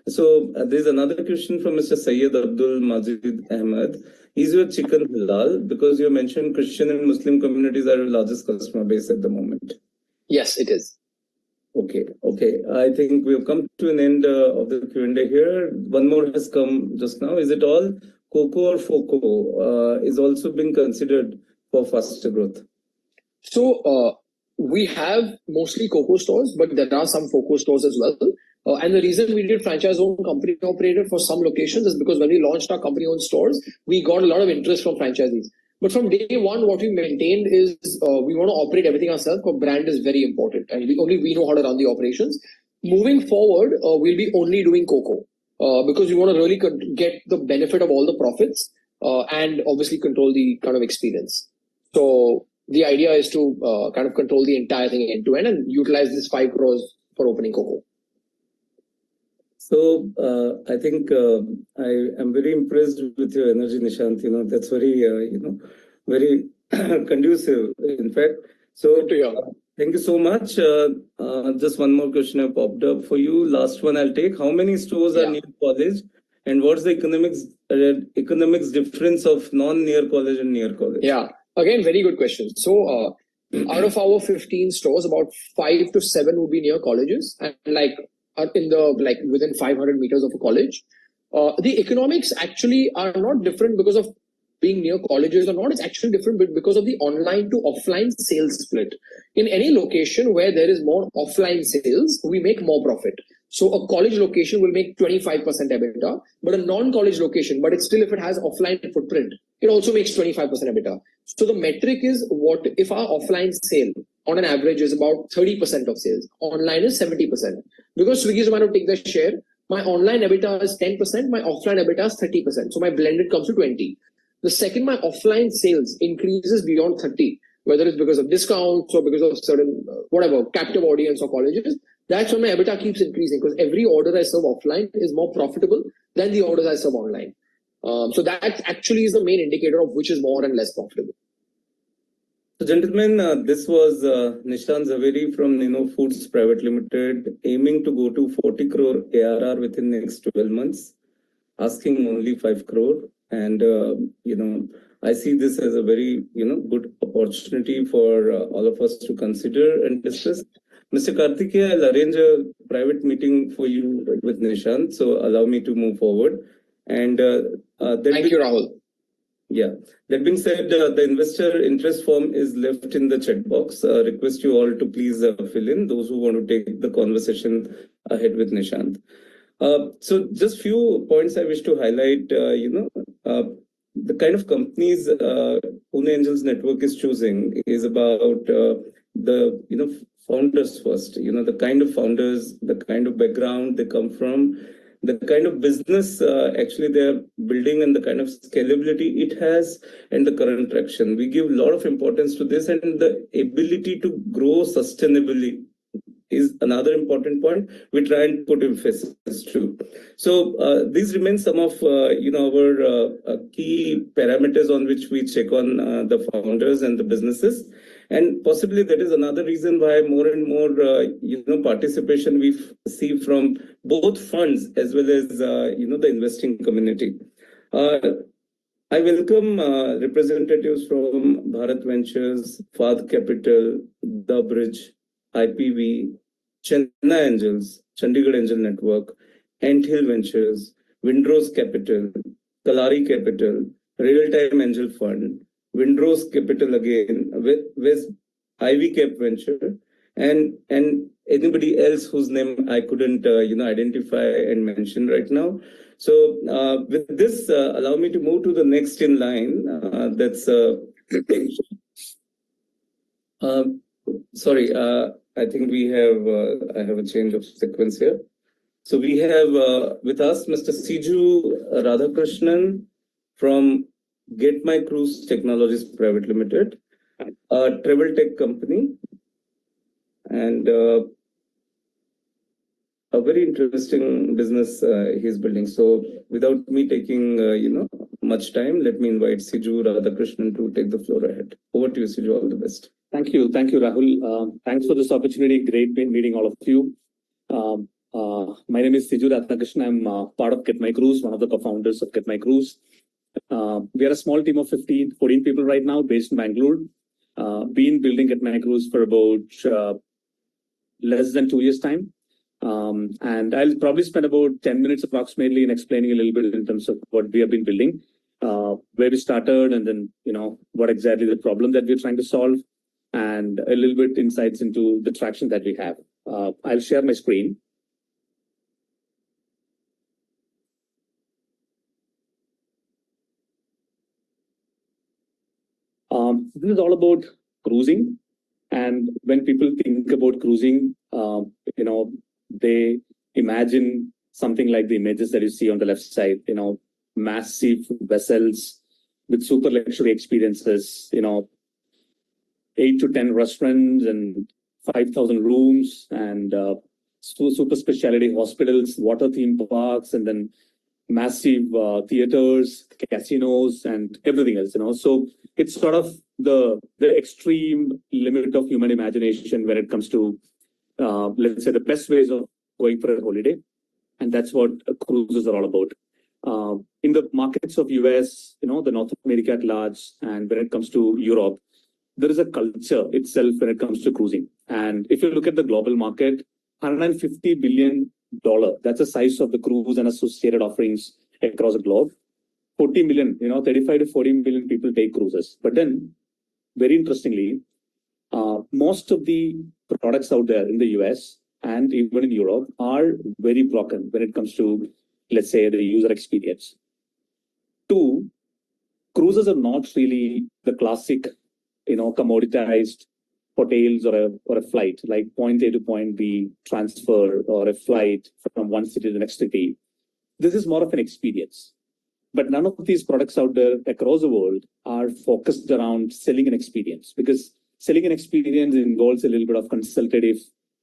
So there's another question from Mr. Syed Abdul Majid Ahmed. Is your chicken halal? Because you mentioned Christian and Muslim communities are your largest customer base at the moment. Yes, it is. Okay. I think we've come to an end of the Q&A here. One more has come just now. Is it all? Coco or Foco is also being considered for faster growth. So we have mostly Coco stores, but there are some Foco stores as well. And the reason we did franchise-owned company operated for some locations is because when we launched our company-owned stores, we got a lot of interest from franchisees. But from day one, what we maintained is we want to operate everything ourselves, because brand is very important, and we know how to run the operations. Moving forward, we'll be only doing Coco because we want to really get the benefit of all the profits and obviously control the kind of experience. So the idea is to kind of control the entire thing end to end and utilize this 5 crores for opening Coco. So I think I am very impressed with your energy, Nishant. That's very very conducive. In fact, so thank you so much. Just one more question I popped up for you. Last one I'll take. How many stores are near college, and what's the economics difference of non-near college and near college? Yeah, again, very good question. So out of our 15 stores, about 5 to 7 would be near colleges, and in the within 500 meters of a college. The economics actually are not different because of being near colleges or not. It's actually different because of the online to offline sales split. In any location where there is more offline sales, we make more profit. So a college location will make 25% EBITDA, but a non-college location, but it's still, if it has offline footprint, it also makes 25% EBITDA. So the metric is, what if our offline sale on an average is about 30% of sales, online is 70%. Because Swiggy is going to take the share, my online EBITDA is 10%, my offline EBITDA is 30%. So my blended comes to 20. The second my offline sales increases beyond 30, whether it's because of discounts or because of certain, whatever, captive audience or colleges, that's when my EBITDA keeps increasing, because every order I serve offline is more profitable than the orders I serve online. So that actually is the main indicator of which is more and less profitable. So, gentlemen, this was Nishant Zaveri from Nino Foods Private Limited, aiming to go to 40 crore ARR within the next 12 months, asking only 5 crore. And, I see this as a very, good opportunity for all of us to consider and discuss. Mr. Karthikeya, I'll arrange a private meeting for you with Nishant. So allow me to move forward. And thank you, Rahul. Yeah. That being said, the investor interest form is left in the chat box. Request you all to please fill in, those who want to take the conversation ahead with Nishant. So just few points I wish to highlight. The kind of companies Pune Angels Network is choosing is about the founders first. The kind of founders, the kind of background they come from, the kind of business actually they're building, and the kind of scalability it has, and the current traction. We give a lot of importance to this, and the ability to grow sustainably is another important point we try and put emphasis to. So these remain some of our key parameters on which we check on the founders and the businesses. And possibly that is another reason why more and more participation we see from both funds as well as the investing community. I welcome representatives from Bharat Ventures, Fad Capital, The Bridge, IPV, Chennai Angels, Chandigarh Angel Network, Ant Hill Ventures, Windrose Capital, Kalari Capital, Real Time Angel Fund, Windrose Capital again, West Ivy Cap Venture, and anybody else whose name I couldn't identify and mention right now. So with this, allow me to move to the next in line. That's sorry. I think we have I have a change of sequence here. So we have with us Mr. Siju Radhakrishnan from Get My Cruise Technologies Private Limited, a travel tech company, and a very interesting business he's building. So without me taking much time, let me invite Siju Radhakrishnan to take the floor ahead. Over to you, Siju. All the best. Thank you, Rahul. Thanks for this opportunity. Great meeting all of you. My name is Siju Radhakrishnan. I'm part of Get My Cruise, one of the co-founders of Get My Cruise. We are a small team of 14 people right now, based in Bangalore. Been building Get My Cruise for about less than 2 years' time. And I'll probably spend about 10 minutes approximately in explaining a little bit in terms of what we have been building, where we started, and then, what exactly the problem that we're trying to solve, and a little bit insights into the traction that we have. I'll share my screen. This is all about cruising. And when people think about cruising, they imagine something like the images that you see on the left side, massive vessels with super luxury experiences, 8 to 10 restaurants and 5,000 rooms, and super specialty hospitals, water theme parks, and then massive theaters, casinos, and everything else. So it's sort of the extreme limit of human imagination when it comes to let's say the best ways of going for a holiday, and that's what cruises are all about. In the markets of US, the North America at large, and when it comes to Europe, there is a culture itself when it comes to cruising. And if you look at the global market, $150 billion, that's the size of the cruise and associated offerings across the globe. 40 million, 35 to 40 million people take cruises. But then, very interestingly, most of the products out there in the US and even in Europe are very broken when it comes to, let's say, the user experience. Two, cruises are not really the classic, commoditized hotels or a flight, like point A to point B transfer, or a flight from one city to the next city. This is more of an experience. But none of these products out there across the world are focused around selling an experience, because selling an experience involves a little bit of consultative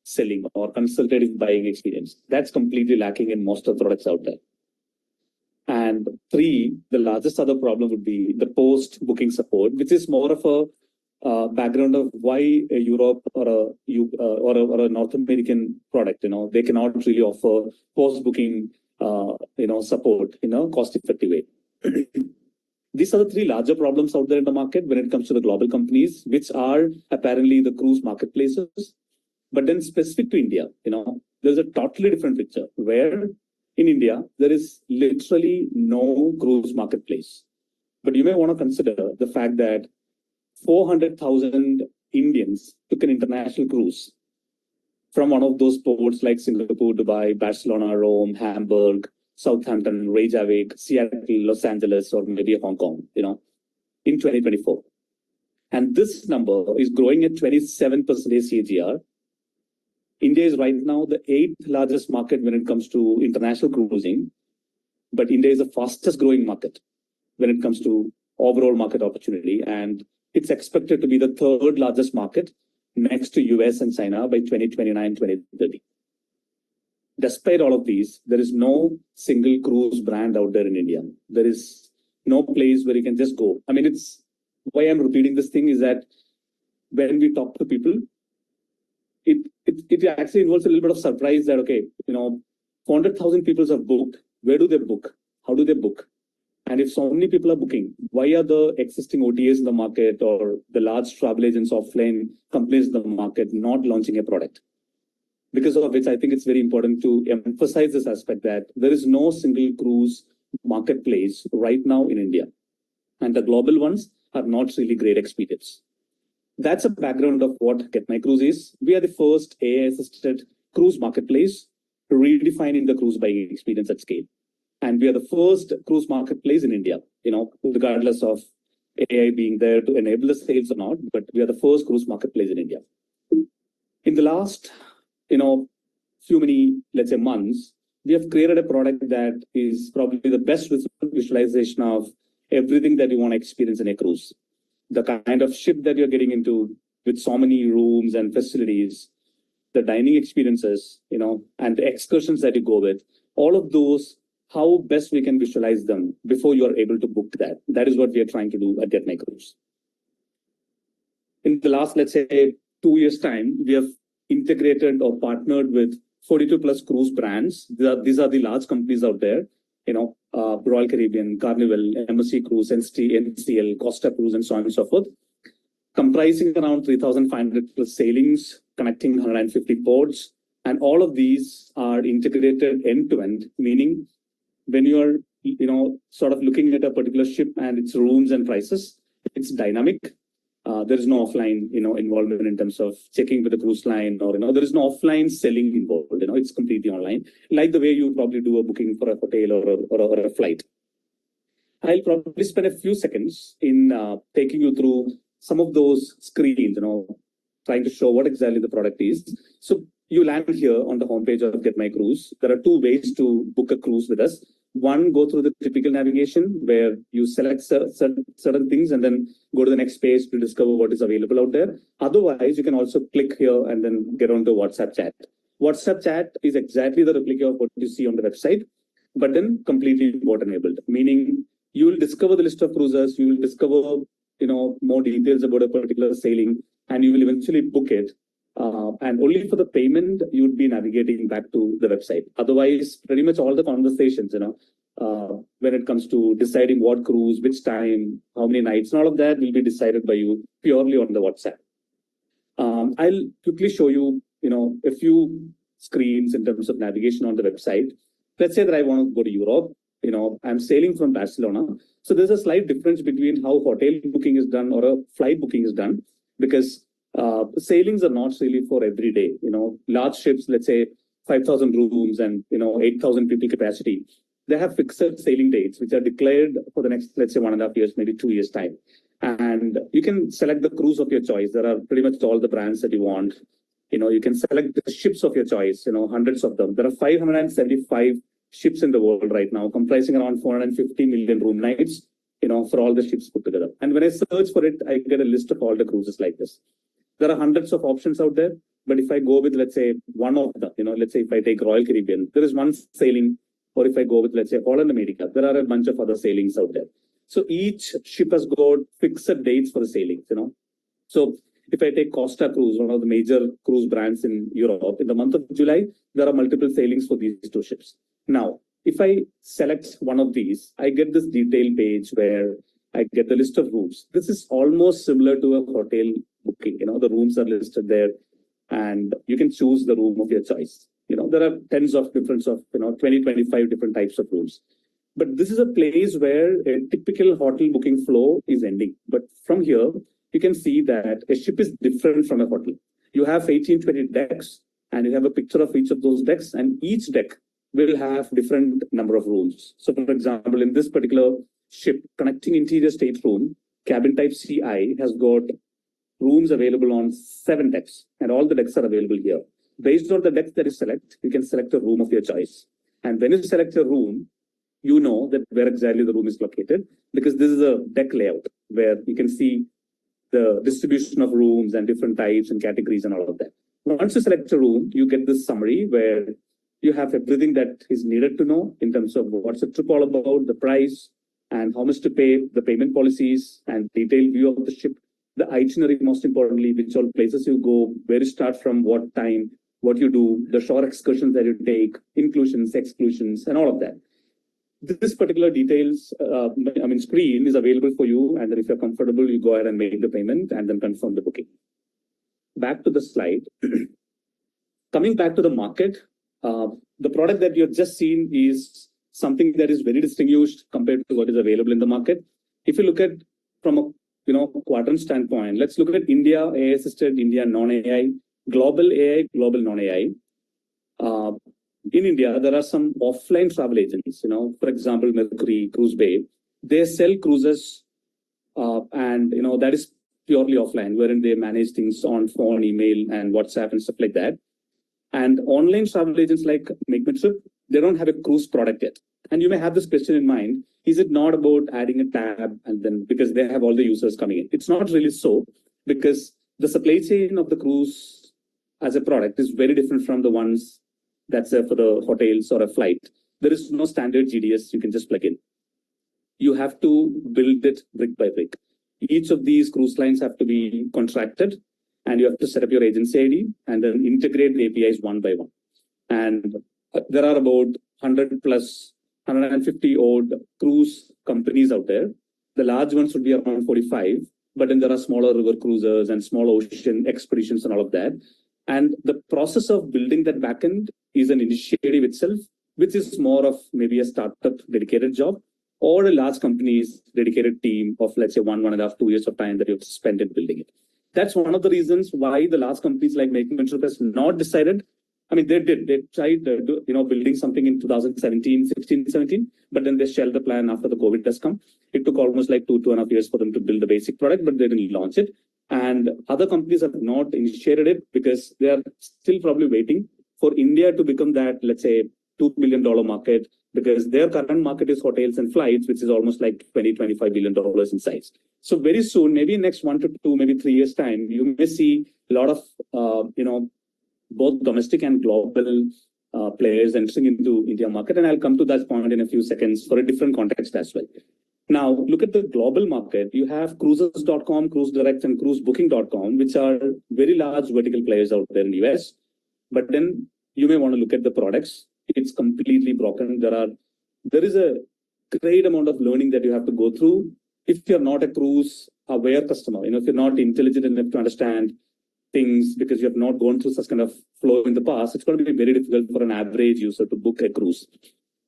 selling or consultative buying experience. That's completely lacking in most of the products out there. And three, the largest other problem would be the post-booking support, which is more of a background of why a Europe or a North American product, they cannot really offer post-booking, support in a cost-effective way. These are the three larger problems out there in the market when it comes to the global companies, which are apparently the cruise marketplaces. But then specific to India, there's a totally different picture where in India, there is literally no cruise marketplace. But you may want to consider the fact that 400,000 Indians took an international cruise from one of those ports like Singapore, Dubai, Barcelona, Rome, Hamburg, Southampton, Reykjavik, Seattle, Los Angeles, or maybe Hong Kong, in 2024. And this number is growing at 27% CAGR. India is right now the 8th largest market when it comes to international cruising, but India is the fastest growing market when it comes to overall market opportunity, and it's expected to be the 3rd largest market next to US and China by 2029, 2030. Despite all of these, there is no single cruise brand out there in India. There is no place where you can just go. I mean, it's why I'm repeating this thing is that when we talk to people, it actually involves a little bit of surprise that, okay, 400,000 people have booked. Where do they book? How do they book? And if so many people are booking, why are the existing OTAs in the market or the large travel agents, offline companies in the market not launching a product? Because of which I think it's very important to emphasize this aspect that there is no single cruise marketplace right now in India. And the global ones are not really great experience. That's a background of what Get My Cruise is. We are the first AI-assisted cruise marketplace redefining the cruise buying experience at scale. And we are the first cruise marketplace in India, regardless of AI being there to enable the sales or not, but we are the first cruise marketplace in India. In the last, few many, let's say, months, we have created a product that is probably the best visualization of everything that you want to experience in a cruise. The kind of ship that you're getting into with so many rooms and facilities, the dining experiences, and the excursions that you go with, all of those, how best we can visualize them before you are able to book that. That is what we are trying to do at Get My Cruise. In the last, let's say, 2 years' time, we have integrated or partnered with 42 plus cruise brands. These are the large companies out there, Royal Caribbean, Carnival, MSC Cruise, NCL, Costa Cruise, and so on and so forth, comprising around 3,500 plus sailings, connecting 150 ports. And all of these are integrated end to end, meaning when you are, sort of looking at a particular ship and its rooms and prices, it's dynamic. There is no offline, involvement in terms of checking with the cruise line, or, there is no offline selling involved. It's completely online, like the way you probably do a booking for a hotel or a flight. I'll probably spend a few seconds in taking you through some of those screens, trying to show what exactly the product is. So you land here on the homepage of Get My Cruise. There are 2 ways to book a cruise with us. One, go through the typical navigation where you select certain things and then go to the next page to discover what is available out there. Otherwise, you can also click here and then get onto WhatsApp chat. WhatsApp chat is exactly the replica of what you see on the website, but then completely bot enabled, meaning you will discover the list of cruisers, you will discover, more details about a particular sailing, and you will eventually book it. And only for the payment, you would be navigating back to the website. Otherwise, pretty much all the conversations, when it comes to deciding what cruise, which time, how many nights, and all of that will be decided by you purely on the WhatsApp. I'll quickly show you, a few screens in terms of navigation on the website. Let's say that I want to go to Europe. I'm sailing from Barcelona. So there's a slight difference between how hotel booking is done or a flight booking is done, because sailings are not really for every day. Large ships, let's say 5,000 rooms and 8,000 people capacity, they have fixed sailing dates which are declared for the next, let's say, 1.5 years, maybe 2 years time. And you can select the cruise of your choice. There are pretty much all the brands that you want. You can select the ships of your choice, hundreds of them. There are 575 ships in the world right now, comprising around 450 million room nights, for all the ships put together. And when I search for it, I get a list of all the cruises like this. There are hundreds of options out there, but if I go with, let's say, one of them, let's say if I take Royal Caribbean, there is one sailing, or if I go with, let's say, Holland America, there are a bunch of other sailings out there. So each ship has got fixed dates for the sailings, So if I take Costa Cruise, one of the major cruise brands in Europe, in the month of July, there are multiple sailings for these two ships. Now, if I select one of these, I get this detail page where I get the list of rooms. This is almost similar to a hotel booking. The rooms are listed there, and you can choose the room of your choice. There are tens of different 20, 25 different types of rooms. But this is a place where a typical hotel booking flow is ending. But from here, you can see that a ship is different from a hotel. You have 18, 20 decks, and you have a picture of each of those decks, and each deck will have different number of rooms. So, for example, in this particular ship, connecting interior stateroom, cabin type CI has got rooms available on 7 decks, and all the decks are available here. Based on the decks that you select, you can select a room of your choice. And when you select a room, you know that where exactly the room is located, because this is a deck layout where you can see the distribution of rooms and different types and categories and all of that. Once you select a room, you get this summary where you have everything that is needed to know in terms of what's the trip all about, the price, and how much to pay, the payment policies, and detailed view of the ship, the itinerary, most importantly, which all places you go, where you start from, what time, what you do, the shore excursions that you take, inclusions, exclusions, and all of that. This particular details, screen is available for you, and then if you're comfortable, you go ahead and make the payment and then confirm the booking. Back to the slide. Coming back to the market, the product that you've just seen is something that is very distinguished compared to what is available in the market. If you look at from a quadrant standpoint, let's look at India, AI assisted, India non-AI, global AI, global non-AI. In India, there are some offline travel agents, for example, Mercury, Cruise Bay. They sell cruises, and that is purely offline, wherein they manage things on phone, email, and WhatsApp and stuff like that. And online travel agents like Make My Trip, they don't have a cruise product yet. And you may have this question in mind: is it not about adding a tab and then because they have all the users coming in? It's not really so, because the supply chain of the cruise as a product is very different from the ones that's for the hotels or a flight. There is no standard GDS you can just plug in. You have to build it brick by brick. Each of these cruise lines have to be contracted, and you have to set up your agency ID and then integrate the APIs one by one. And there are about 100 plus 150 odd cruise companies out there. The large ones would be around 45, but then there are smaller river cruisers and small ocean expeditions and all of that. And the process of building that backend is an initiative itself, which is more of maybe a startup dedicated job or a large company's dedicated team of, let's say, 1.5, 2 years of time that you have to spend in building it. That's one of the reasons why the large companies like Make My Trip has not decided. I mean, they tried, building something in 2017, 16, 17, but then they shelved the plan after the COVID has come. It took almost like 2.5 years for them to build the basic product, but they didn't launch it. And other companies have not initiated it because they are still probably waiting for India to become that, let's say, $2 billion market, because their current market is hotels and flights, which is almost like $20-25 billion in size. So very soon, maybe next 1 to 2, maybe 3 years time, you may see a lot of, both domestic and global players entering into India market. And I'll come to that point in a few seconds for a different context as well. Now, look at the global market. You have cruises.com, Cruise Direct, and cruisebooking.com, which are very large vertical players out there in the US. But then you may want to look at the products. It's completely broken. There is a great amount of learning that you have to go through if you're not a cruise aware customer. If you're not intelligent enough to understand things because you have not gone through such kind of flow in the past, it's going to be very difficult for an average user to book a cruise.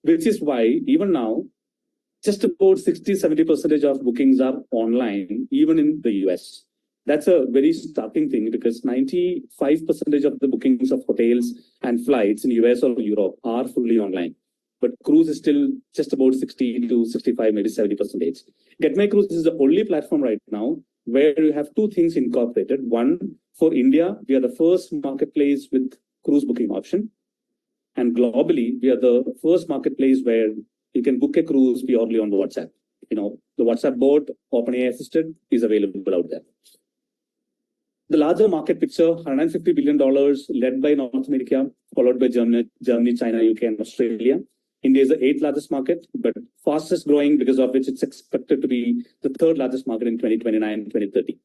Which is why even now, just about 60-70% of bookings are online, even in the US. That's a very startling thing because 95% of the bookings of hotels and flights in US or Europe are fully online. But cruise is still just about 60 to 65, maybe 70%. Get My Cruise is the only platform right now where you have two things incorporated. One, for India, we are the first marketplace with cruise booking option. And globally, we are the first marketplace where you can book a cruise purely on WhatsApp. The WhatsApp bot, OpenAI assisted, is available out there. The larger market picture, $150 billion, led by North America, followed by Germany, China, UK, and Australia. India is the 8th largest market, but fastest growing, because of which it's expected to be the 3rd largest market in 2029 and 2030.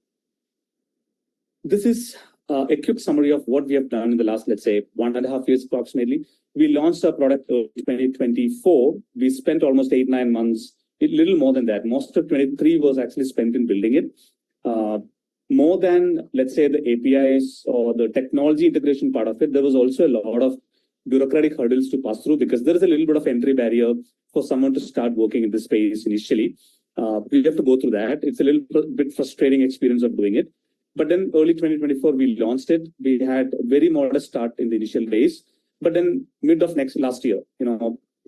This is a quick summary of what we have done in the last, let's say, 1.5 years approximately. We launched our product in 2024. We spent almost 8-9 months, a little more than that. Most of 23 was actually spent in building it. More than, let's say, the APIs or the technology integration part of it, there was also a lot of bureaucratic hurdles to pass through because there is a little bit of entry barrier for someone to start working in this space initially. We have to go through that. It's a little bit frustrating experience of doing it. But then early 2024, we launched it. We had a very modest start in the initial days. But then mid of last year,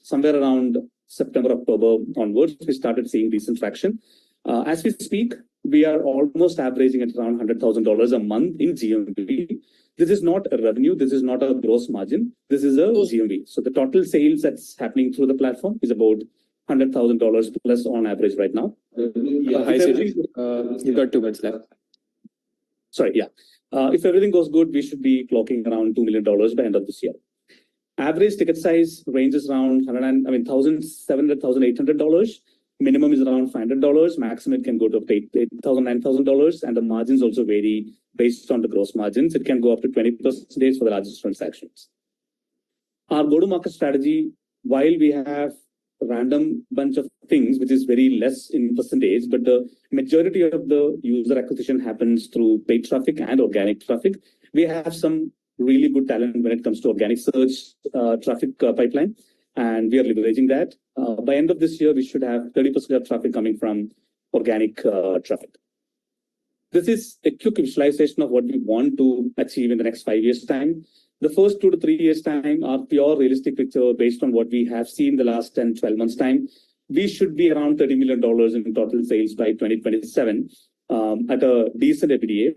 somewhere around September, October onwards, we started seeing decent traction. As we speak, we are almost averaging at around $100,000 a month in GMV. This is not a revenue. This is not a gross margin. This is a GMV. So the total sales that's happening through the platform is about $100,000 plus on average right now. Hi, Siju. You've got 2 minutes left. Sorry, yeah. If everything goes good, we should be clocking around $2 million by end of this year. Average ticket size ranges around $1,700, $1,800. Minimum is around $500. Maximum it can go to $8,000, $9,000. And the margins also vary based on the gross margins. It can go up to 20% for the largest transactions. Our go-to-market strategy, while we have a random bunch of things, which is very less in percentage, but the majority of the user acquisition happens through paid traffic and organic traffic. We have some really good talent when it comes to organic search traffic pipeline. And we are leveraging that. By end of this year, we should have 30% of traffic coming from organic traffic. This is a quick visualization of what we want to achieve in the next 5 years' time. The first 2 to 3 years' time are pure realistic picture based on what we have seen the last 10, 12 months' time. We should be around $30 million in total sales by 2027 at a decent EBITDA.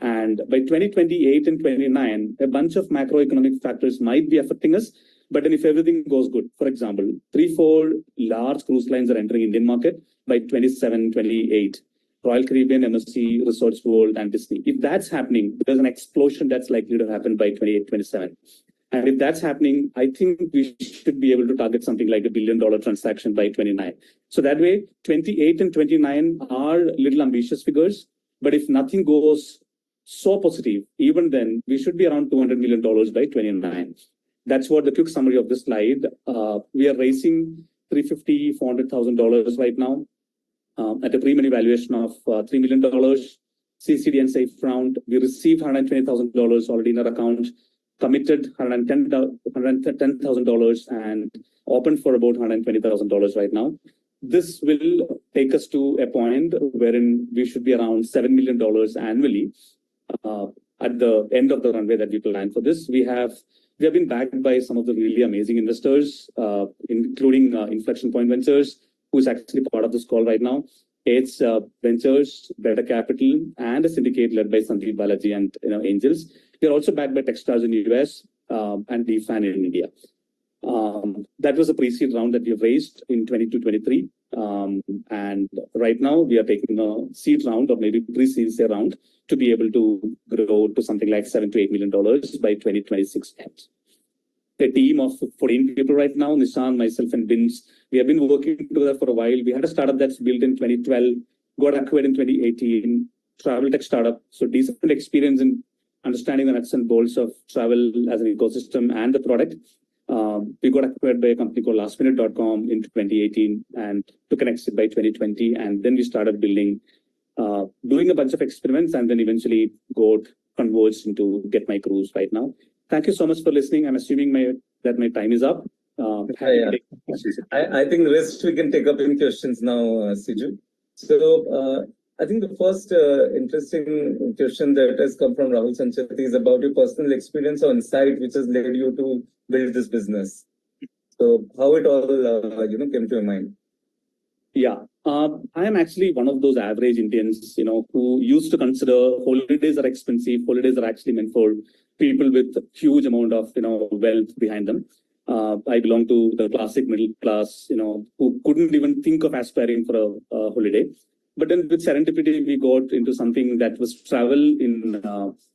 And by 2028 and 2029, a bunch of macroeconomic factors might be affecting us. But then if everything goes good, for example, 3-4 large cruise lines are entering Indian market by 27, 28. Royal Caribbean, MSC, Resorts World, and Disney. If that's happening, there's an explosion that's likely to happen by 28, 27. And if that's happening, I think we should be able to target something like $1 billion transaction by 29. So that way, 28 and 29 are little ambitious figures. But if nothing goes so positive, even then, we should be around $200 million by 29. That's what the quick summary of this slide. We are raising $350,000, $400,000 right now at a pre-money valuation of $3 million. CCD and safe round. We received $120,000 already in our account, committed $110,000 and open for about $120,000 right now. This will take us to a point wherein we should be around $7 million annually at the end of the runway that we plan for this. We have been backed by some of the really amazing investors, including Inflection Point Ventures, who's actually part of this call right now. It's Ventures, Better Capital, and a syndicate led by Sandeep Balaji and Angels. They're also backed by Techstars in the US and DFAN in India. That was a pre-seed round that we have raised in 22-23. And right now we are taking a seed round or maybe pre-seed round to be able to grow to something like $7 to $8 million by 2026. A team of 14 people right now, Nishan, myself, and Vince. We have been working together for a while. We had a startup that's built in 2012, got acquired in 2018, travel tech startup. So decent experience in understanding the nuts and bolts of travel as an ecosystem and the product. We got acquired by a company called lastminute.com in 2018 and took an exit by 2020. And then we started building, doing a bunch of experiments, and then eventually got converged into Get My Cruise right now. Thank you so much for listening. I'm assuming that my time is up. I think the rest we can take up in questions now, Siju. So I think the first interesting question that has come from Rahul Sanchati is about your personal experience or insight which has led you to build this business. So how it all came to your mind? Yeah, I am actually one of those average Indians, who used to consider holidays are expensive. Holidays are actually meant for people with huge amount of wealth behind them. I belong to the classic middle class, who couldn't even think of aspiring for a holiday. But then with serendipity, we got into something that was travel in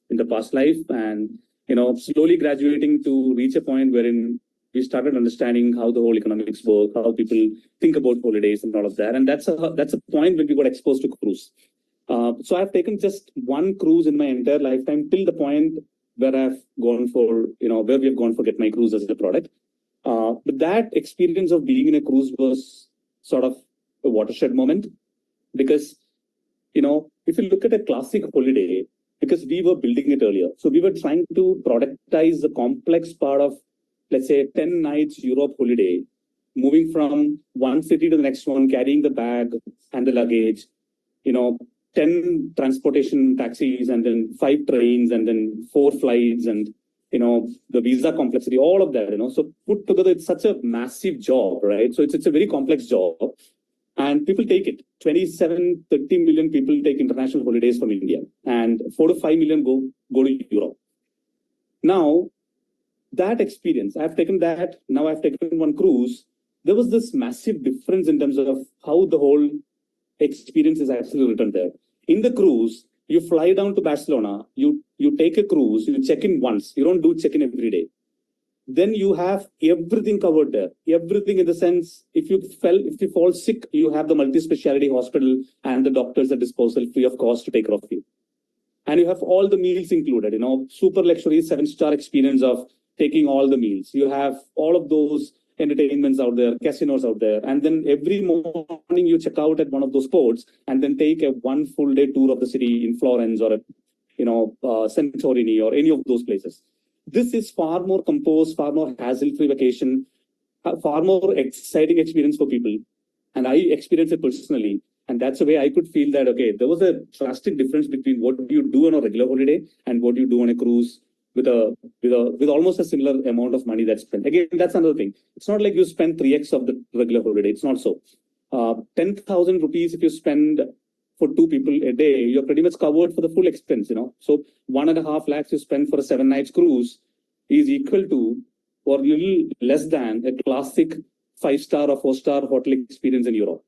the past life, and slowly graduating to reach a point wherein we started understanding how the whole economics work, how people think about holidays and all of that. And that's a point when we got exposed to cruise. So I've taken just one cruise in my entire lifetime till the point where I've gone for, where we have gone for Get My Cruise as a product. But that experience of being in a cruise was sort of a watershed moment, because, if you look at a classic holiday, because we were building it earlier, so we were trying to productize the complex part of, let's say, 10 nights Europe holiday, moving from one city to the next one, carrying the bag and the luggage, 10 transportation taxis, and then 5 trains, and then 4 flights, and the visa complexity, all of that, so put together, it's such a massive job, right? So it's a very complex job, and people take it. 27, 30 million people take international holidays from India, and 4 to 5 million go to Europe. Now, that experience, I've taken that, now I've taken one cruise. There was this massive difference in terms of how the whole experience is actually written there. In the cruise, you fly down to Barcelona, you take a cruise, you check in once, you don't do check-in every day. Then you have everything covered there. Everything in the sense, if you fall sick, you have the multi-speciality hospital and the doctors at disposal free of cost to take care of you. And you have all the meals included, super luxury 7-star experience of taking all the meals. You have all of those entertainments out there, casinos out there. And then every morning you check out at one of those ports and then take a 1 full day tour of the city in Florence or Santorini or any of those places. This is far more composed, far more hassle-free vacation, far more exciting experience for people. And I experienced it personally. And that's the way I could feel that, okay, there was a drastic difference between what you do on a regular holiday and what you do on a cruise with almost a similar amount of money that's spent. Again, that's another thing. It's not like you spend 3x of the regular holiday. It's not so. 10,000 rupees if you spend for 2 people a day, you're pretty much covered for the full expense, So 1.5 lakhs you spend for a 7 nights cruise is equal to or little less than a classic 5-star or 4-star hotel experience in Europe.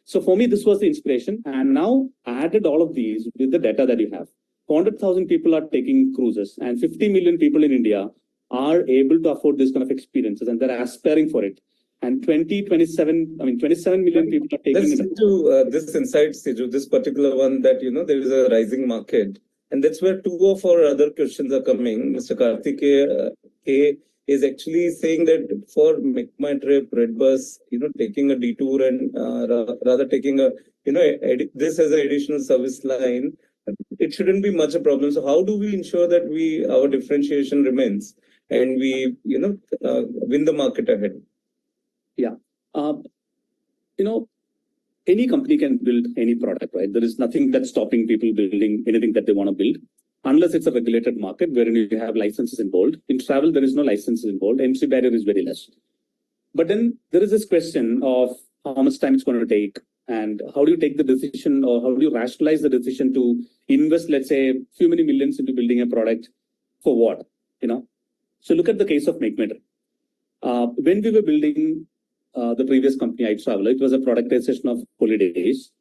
So for me, this was the inspiration. And now added all of these with the data that you have. 400,000 people are taking cruises, and 50 million people in India are able to afford this kind of experiences, and they're aspiring for it. And 27 million people are taking Let's it. To this insight, Siju, this particular one that, there is a rising market. And that's where 2 of our other questions are coming. Mr. Karthik K is actually saying that for Make My Trip, Redbus, taking a detour and rather taking a, this as an additional service line, it shouldn't be much a problem. So how do we ensure that our differentiation remains and we, win the market ahead? Yeah. Any company can build any product, right? There is nothing that's stopping people building anything that they want to build, unless it's a regulated market wherein you have licenses involved. In travel, there is no licenses involved. Entry barrier is very less. But then there is this question of how much time it's going to take, and how do you take the decision, or how do you rationalize the decision to invest, let's say, few many millions into building a product for what? So look at the case of Make My Trip. When we were building the previous company, iTraveler, it was a productization of holidays.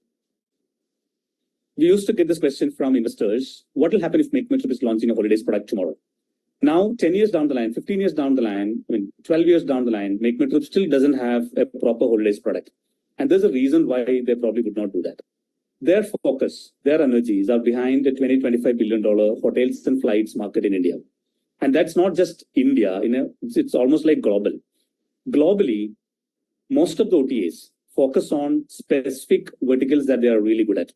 We used to get this question from investors: what will happen if MakeMyTrip is launching a holidays product tomorrow? Now, 10 years down the line, 15 years down the line, 12 years down the line, MakeMyTrip still doesn't have a proper holidays product. And there's a reason why they probably would not do that. Their focus, their energies are behind a $20-25 billion hotels and flights market in India. And that's not just India, it's almost like global. Globally, most of the OTAs focus on specific verticals that they are really good at.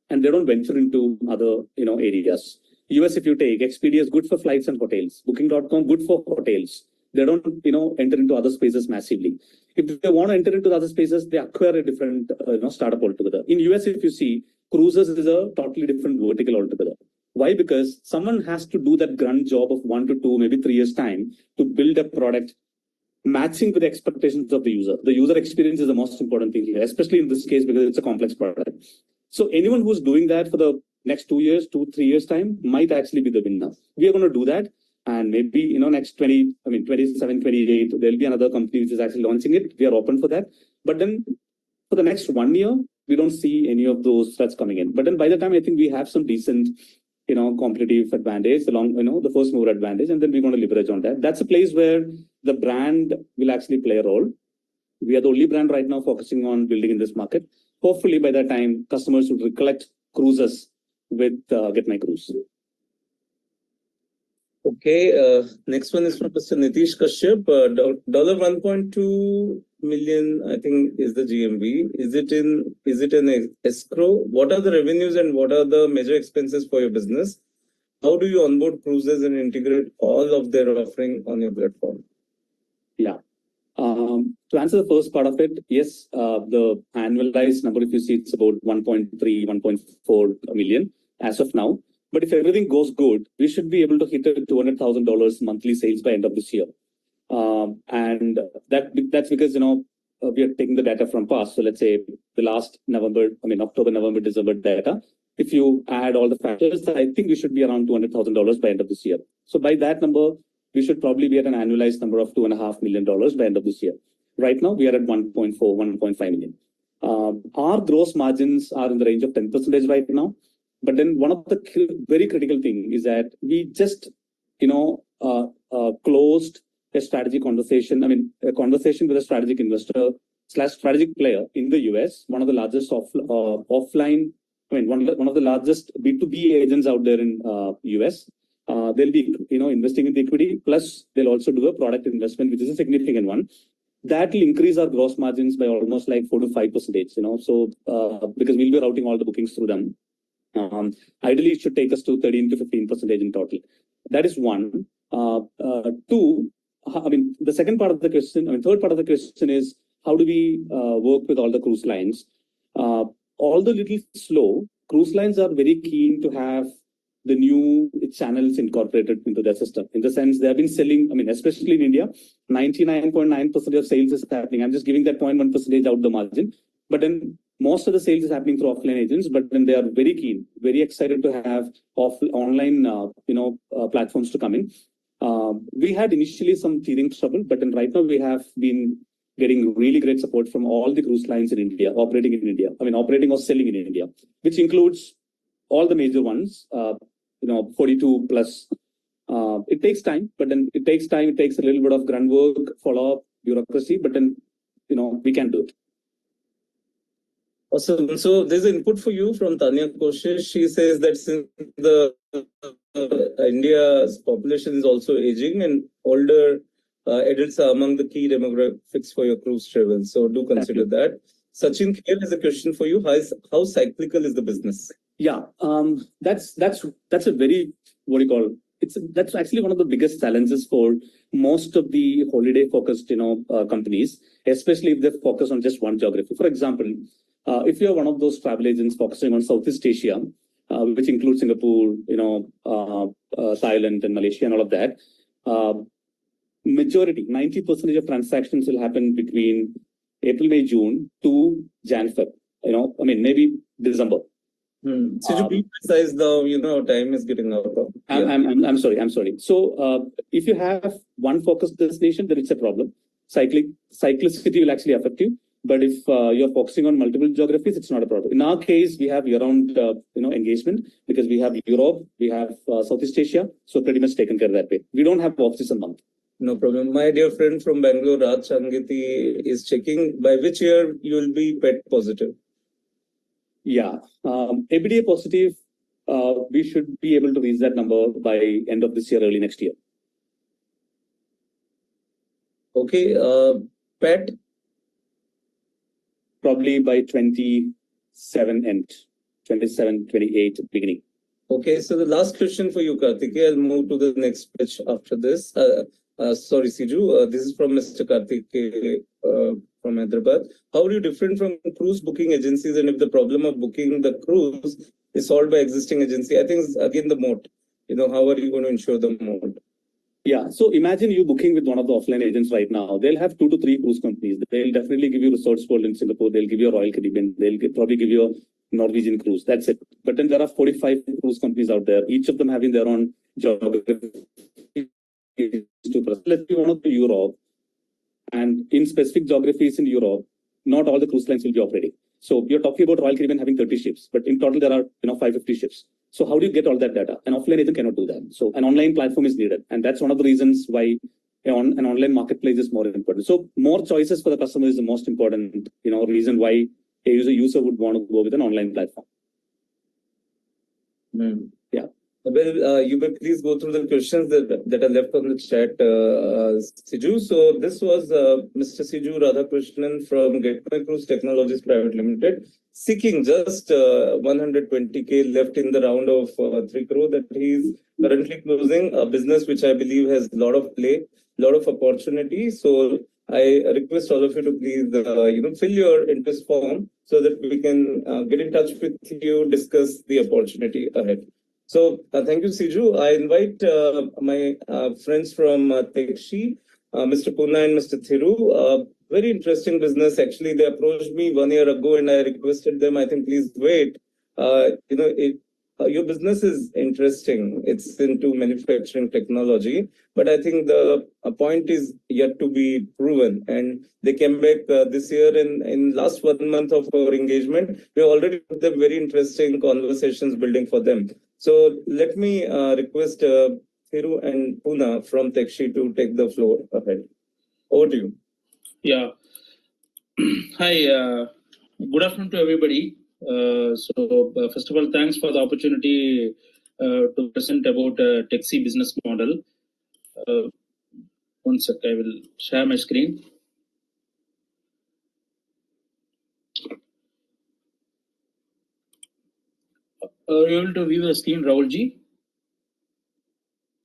And they don't venture into other areas. US, if you take, Expedia is good for flights and hotels. Booking.com, good for hotels. They don't enter into other spaces massively. If they want to enter into other spaces, they acquire a different startup altogether. In US, if you see, cruises is a totally different vertical altogether. Why? Because someone has to do that grunt job of 1 to 2, maybe 3 years time to build a product matching with the expectations of the user. The user experience is the most important thing here, especially in this case because it's a complex product. So anyone who's doing that for the next 2 years, 2-3 years time might actually be the winner. We are going to do that. And maybe, next 27, 28, there'll be another company which is actually launching it. We are open for that. But then for the next 1 year, we don't see any of those threats coming in. But then by the time I think we have some decent, competitive advantage along, the first mover advantage, and then we're going to leverage on that. That's a place where the brand will actually play a role. We are the only brand right now focusing on building in this market. Hopefully by that time, customers would recollect cruises with Get My Cruise. Okay, next one is from Mr. Nitish Kashyap. $1.2 million, I think, is the GMV. Is it an escrow? What are the revenues and what are the major expenses for your business? How do you onboard cruises and integrate all of their offering on your platform? Yeah. To answer the first part of it, yes, the annualized number, if you see, it's about 1.3, 1.4 million as of now. But if everything goes good, we should be able to hit $200,000 monthly sales by end of this year. And that's because, we are taking the data from past. So let's say the last October, November, December data. If you add all the factors, I think we should be around $200,000 by end of this year. So by that number, we should probably be at an annualized number of $2.5 million by end of this year. Right now, we are at 1.4, 1.5 million. Our gross margins are in the range of 10% right now. But then one of the very critical thing is that we just, closed a strategic conversation. A conversation with a strategic investor / strategic player in the US, one of the largest offline, one of the largest B2B agents out there in US. They'll be, investing in the equity. Plus, they'll also do a product investment, which is a significant one. That will increase our gross margins by almost like 4 to 5%. So because we'll be routing all the bookings through them. Ideally, it should take us to 13 to 15% in total. That is one. Two, the second part of the question, third part of the question is, how do we work with all the cruise lines? Although a little slow, cruise lines are very keen to have the new channels incorporated into their system. In the sense, they have been selling, especially in India, 99.9% of sales is happening. I'm just giving that 0.1% out the margin. But then most of the sales is happening through offline agents, but then they are very keen, very excited to have online, platforms to come in. We had initially some teething trouble, but then right now we have been getting really great support from all the cruise lines in India, operating in India. Operating or selling in India, which includes all the major ones, 42 plus. It takes time, but then it takes a little bit of grunt work, follow-up, bureaucracy, but then, we can do it. Awesome. So there's an input for you from Tanya Koshish. She says that since the India's population is also aging and older adults are among the key demographics for your cruise travel. So do consider that. Sachin here has a question for you. How cyclical is the business? Yeah, that's a very, that's actually one of the biggest challenges for most of the holiday focused, companies, especially if they focus on just one geography. For example, if you're one of those travel agents focusing on Southeast Asia, which includes Singapore, Thailand and Malaysia and all of that, majority, 90% of transactions will happen between April, May, June to Jan, Feb. Maybe December. So to be precise, though, time is getting out of. I'm sorry. So if you have one focused destination, then it's a problem. cyclicity will actually affect you. But if you're focusing on multiple geographies, it's not a problem. In our case, we have year-round engagement because we have Europe, we have Southeast Asia, so pretty much taken care of that way. We don't have offices a month. No problem. My dear friend from Bangalore, Raj Sangiti, is checking by which year you will be PET positive. Yeah, EBITDA positive. We should be able to reach that number by end of this year, early next year. Okay, PET. Probably by 27 end, 27, 28 beginning. Okay, so the last question for you, Karthik. I'll move to the next pitch after this. Sorry, Siju. This is from Mr. Karthik from Hyderabad. How are you different from cruise booking agencies? And if the problem of booking the cruise is solved by existing agency, I think it's again the moat. How are you going to ensure the moat? Yeah, so imagine you booking with one of the offline agents right now. They'll have 2 to 3 cruise companies. They'll definitely give you Resorts World in Singapore. They'll give you a Royal Caribbean. They'll probably give you a Norwegian cruise. That's it. But then there are 45 cruise companies out there, each of them having their own geography. Let's be one of the Europe. And in specific geographies in Europe, not all the cruise lines will be operating. So you're talking about Royal Caribbean having 30 ships, but in total there are 550 ships. So how do you get all that data? An offline agent cannot do that. So an online platform is needed. And that's one of the reasons why an online marketplace is more important. So more choices for the customer is the most important reason why a user would want to go with an online platform. Yeah. Well, you may please go through the questions that are left on the chat, Siju. So this was Mr. Siju Radhakrishnan from Gateway Cruise Technologies Private Limited, seeking just 120K left in the round of 3 crore that he's currently closing, a business which I believe has a lot of play, a lot of opportunity. So I request all of you to please, fill your interest form so that we can get in touch with you, discuss the opportunity ahead. So thank you, Siju. I invite my friends from Tekshi, Mr. Pune and Mr. Thiru. Very interesting business. Actually, they approached me 1 year ago and I requested them, I think, please wait. Your business is interesting. It's into manufacturing technology, but I think the point is yet to be proven. And they came back this year in last 1 month of our engagement. We already had them very interesting conversations building for them. So let me request Thiru and Pune from Tekshi to take the floor ahead. Over to you. Yeah. Hi. Good afternoon to everybody. First of all, thanks for the opportunity to present about Tekshi business model. 1 sec, I will share my screen. Are you able to view the screen, Rahulji?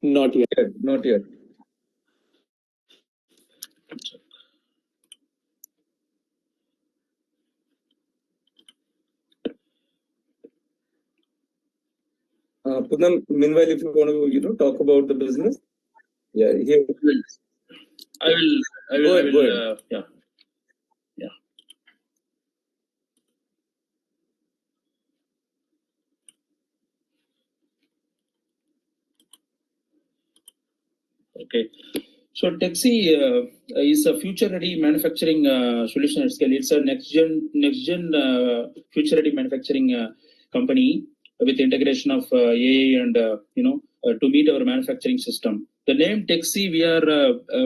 Not yet. Not yet. Pune, meanwhile, if you want to, talk about the business. Yeah, here. I will. Go ahead. Yeah. Okay. So Tekshi is a future-ready manufacturing solution at scale. It's a next-gen future-ready manufacturing company with integration of AI and to meet our manufacturing system. The name Tekshi, we are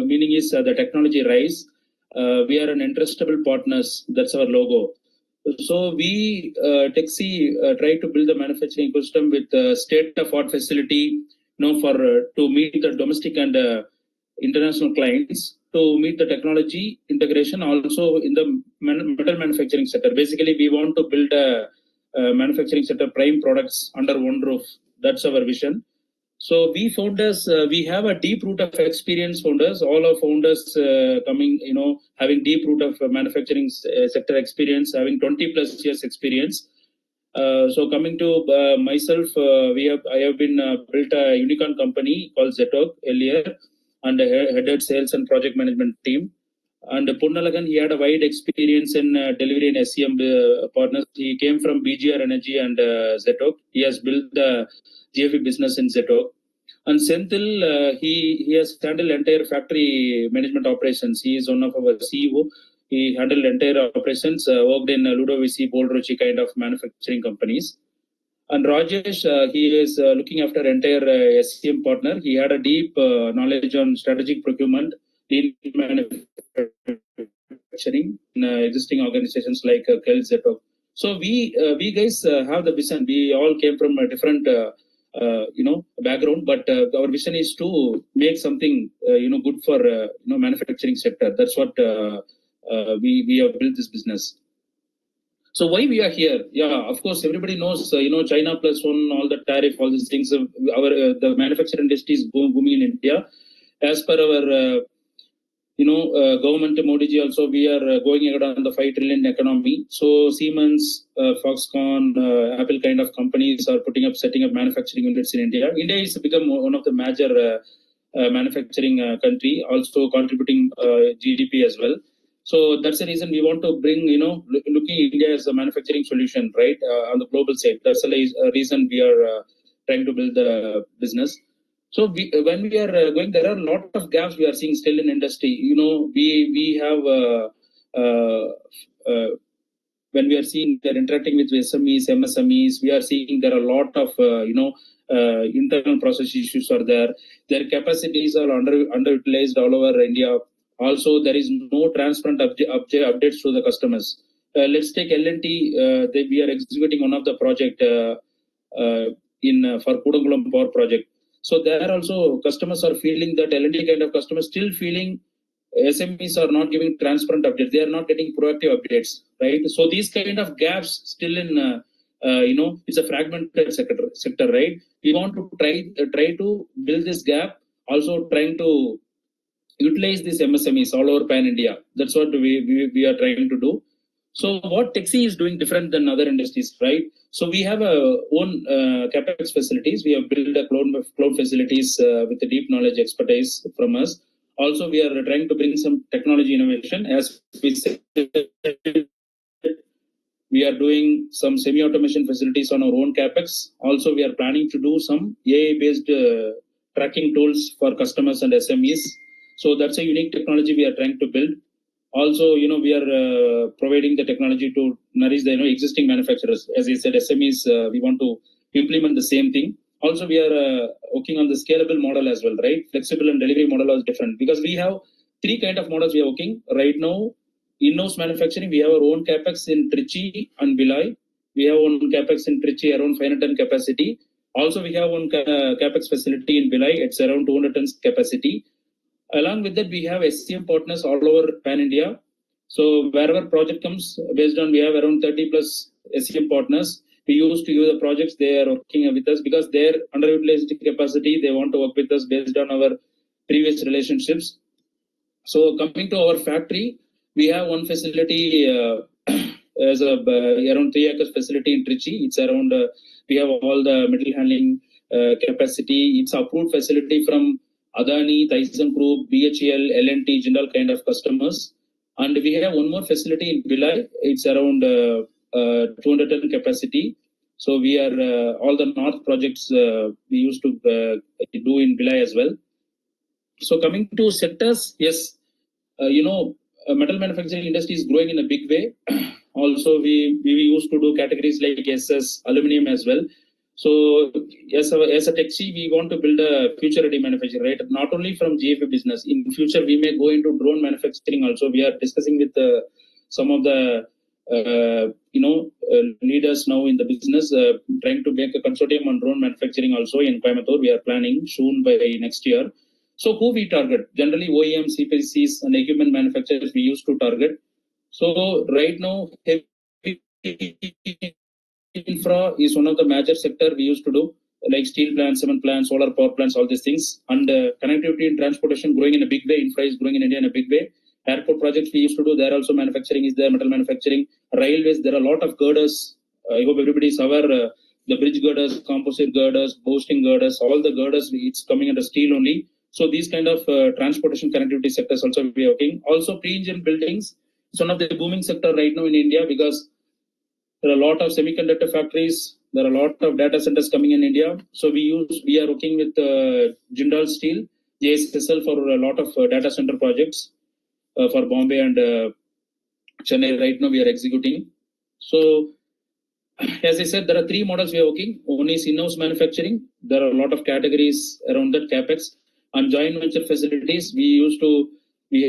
meaning is the technology rise. We are an interestable partners. That's our logo. So we Tekshi try to build the manufacturing ecosystem with state-of-art facility, for to meet the domestic and international clients, to meet the technology integration also in the metal manufacturing sector. Basically, we want to build a manufacturing sector prime products under one roof. That's our vision. So we founders, we have a deep root of experience. Founders, all our founders coming, having deep root of manufacturing sector experience, having 20 plus years experience. So coming to myself, I have been built a unicorn company called Zetok earlier, and headed sales and project management team. And Punnalagan, he had a wide experience in delivery and SEM partners. He came from BGR Energy and Zetok. He has built the GFE business in Zetok. And Senthil, he has handled entire factory management operations. He is one of our CEO. He handled entire operations, worked in Ludovici, Boldroci kind of manufacturing companies. And Rajesh, he is looking after entire SCM partner. He had a deep knowledge on strategic procurement, lean manufacturing in existing organizations like Kel Zetok. So we guys have the vision. We all came from a different background, but our vision is to make something good for manufacturing sector. That's what we have built this business. So why we are here? Yeah, of course, everybody knows, China plus one, all the tariff, all these things. The manufacturing industry is booming in India. As per our, government, Modi ji also, we are going ahead on the 5 trillion economy. So Siemens, Foxconn, Apple kind of companies are setting up manufacturing units in India. India is become one of the major manufacturing country, also contributing GDP as well. So that's the reason we want to bring, looking India as a manufacturing solution, right, on the global side. That's the reason we are trying to build the business. So when we are going, there are a lot of gaps we are seeing still in industry. We have when we are seeing they're interacting with SMEs, MSMEs, we are seeing there are a lot of internal process issues are there. Their capacities are underutilized all over India. Also, there is no transparent updates to the customers. Let's take L&T. We are executing one of the project for Kudangulam Power Project. So there also customers are feeling that L&T kind of customers still feeling SMEs are not giving transparent updates. They are not getting proactive updates, right? So these kind of gaps still in it's a fragmented sector, right? We want to try to build this gap. Also trying to utilize these MSMEs all over pan India. That's what we are trying to do. So what Taxi is doing different than other industries, right? So we have our own capex facilities. We have built a cloud facilities with the deep knowledge expertise from us. Also, we are trying to bring some technology innovation. As we said, we are doing some semi-automation facilities on our own capex. Also, we are planning to do some AI-based tracking tools for customers and SMEs. So that's a unique technology we are trying to build. Also, we are providing the technology to nourish the existing manufacturers. As I said, SMEs, we want to implement the same thing. Also, we are working on the scalable model as well, right? Flexible and delivery model is different because we have 3 kind of models we are working right now. In-house manufacturing, we have our own capex in Trichy and Bhilai. We have one capex in Trichy, around 500 ton capacity. Also, we have one capex facility in Bhilai. It's around 200 tons capacity. Along with that, we have SCM partners all over pan India. So wherever project comes, based on we have around 30 plus SCM partners. We used to use the projects. They are working with us because their underutilized capacity. They want to work with us based on our previous relationships. So coming to our factory, we have one facility as around 3 acres facility in Trichy. It's around we have all the metal handling capacity. It's approved facility from Adani, Tyson Group, BHEL, L&T, general kind of customers. And we have one more facility in Bhilai. It's around 200 ton capacity. So we are all the north projects we used to do in Bhilai as well. So coming to sectors, yes, metal manufacturing industry is growing in a big way. Also, we used to do categories like SS, aluminum as well. So as a Taxi, we want to build a future-ready manufacturing, right? Not only from GFA business. In future, we may go into drone manufacturing also. We are discussing with some of the leaders now in the business, trying to make a consortium on drone manufacturing also in Coimbatore. We are planning soon by next year. So who we target? Generally, OEMs, CPCs, and equipment manufacturers we used to target. So right now, heavy infra is one of the major sector we used to do, like steel plants, cement plants, solar power plants, all these things. And connectivity and transportation growing in a big way. Infra is growing in India in a big way. Airport projects we used to do, there also manufacturing is there, metal manufacturing. Railways, there are a lot of girders. I hope everybody is aware. The bridge girders, composite girders, boosting girders, all the girders, it's coming under steel only. So these kind of transportation connectivity sectors also we are working. Also pre-engine buildings. It's one of the booming sector right now in India because there are a lot of semiconductor factories. There are a lot of data centers coming in India. So we are working with Jindal Steel, JSSL for a lot of data center projects for Bombay and Chennai. Right now we are executing. So as I said, there are three models we are working. One is in-house manufacturing. There are a lot of categories around that capex. And joint venture facilities, we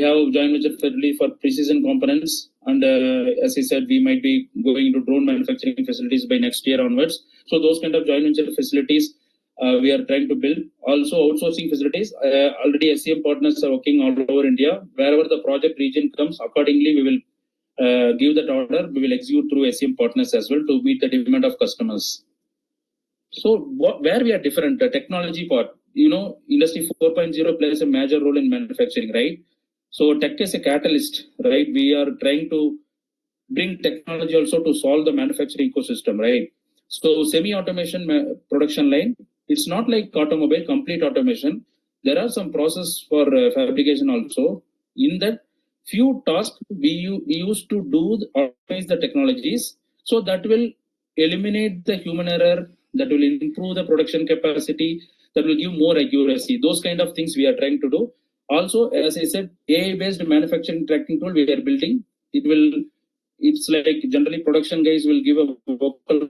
have joint venture facility for precision components. And as I said, we might be going into drone manufacturing facilities by next year onwards. So those kind of joint venture facilities we are trying to build. Also outsourcing facilities. Already ACM partners are working all over India. Wherever the project region comes, accordingly we will give that order, we will execute through ACM partners as well to meet the demand of customers. So where we are different, the technology part, Industry 4.0 plays a major role in manufacturing, right? So tech is a catalyst, right? We are trying to bring technology also to solve the manufacturing ecosystem, right? So semi-automation production line, it's not like automobile, complete automation. There are some process for fabrication also. In that, few tasks we used to optimize the technologies, so that will eliminate the human error, that will improve the production capacity, that will give more accuracy. Those kind of things we are trying to do. Also, as I said, AI-based manufacturing tracking tool we are building. It's like generally production guys will give a vocal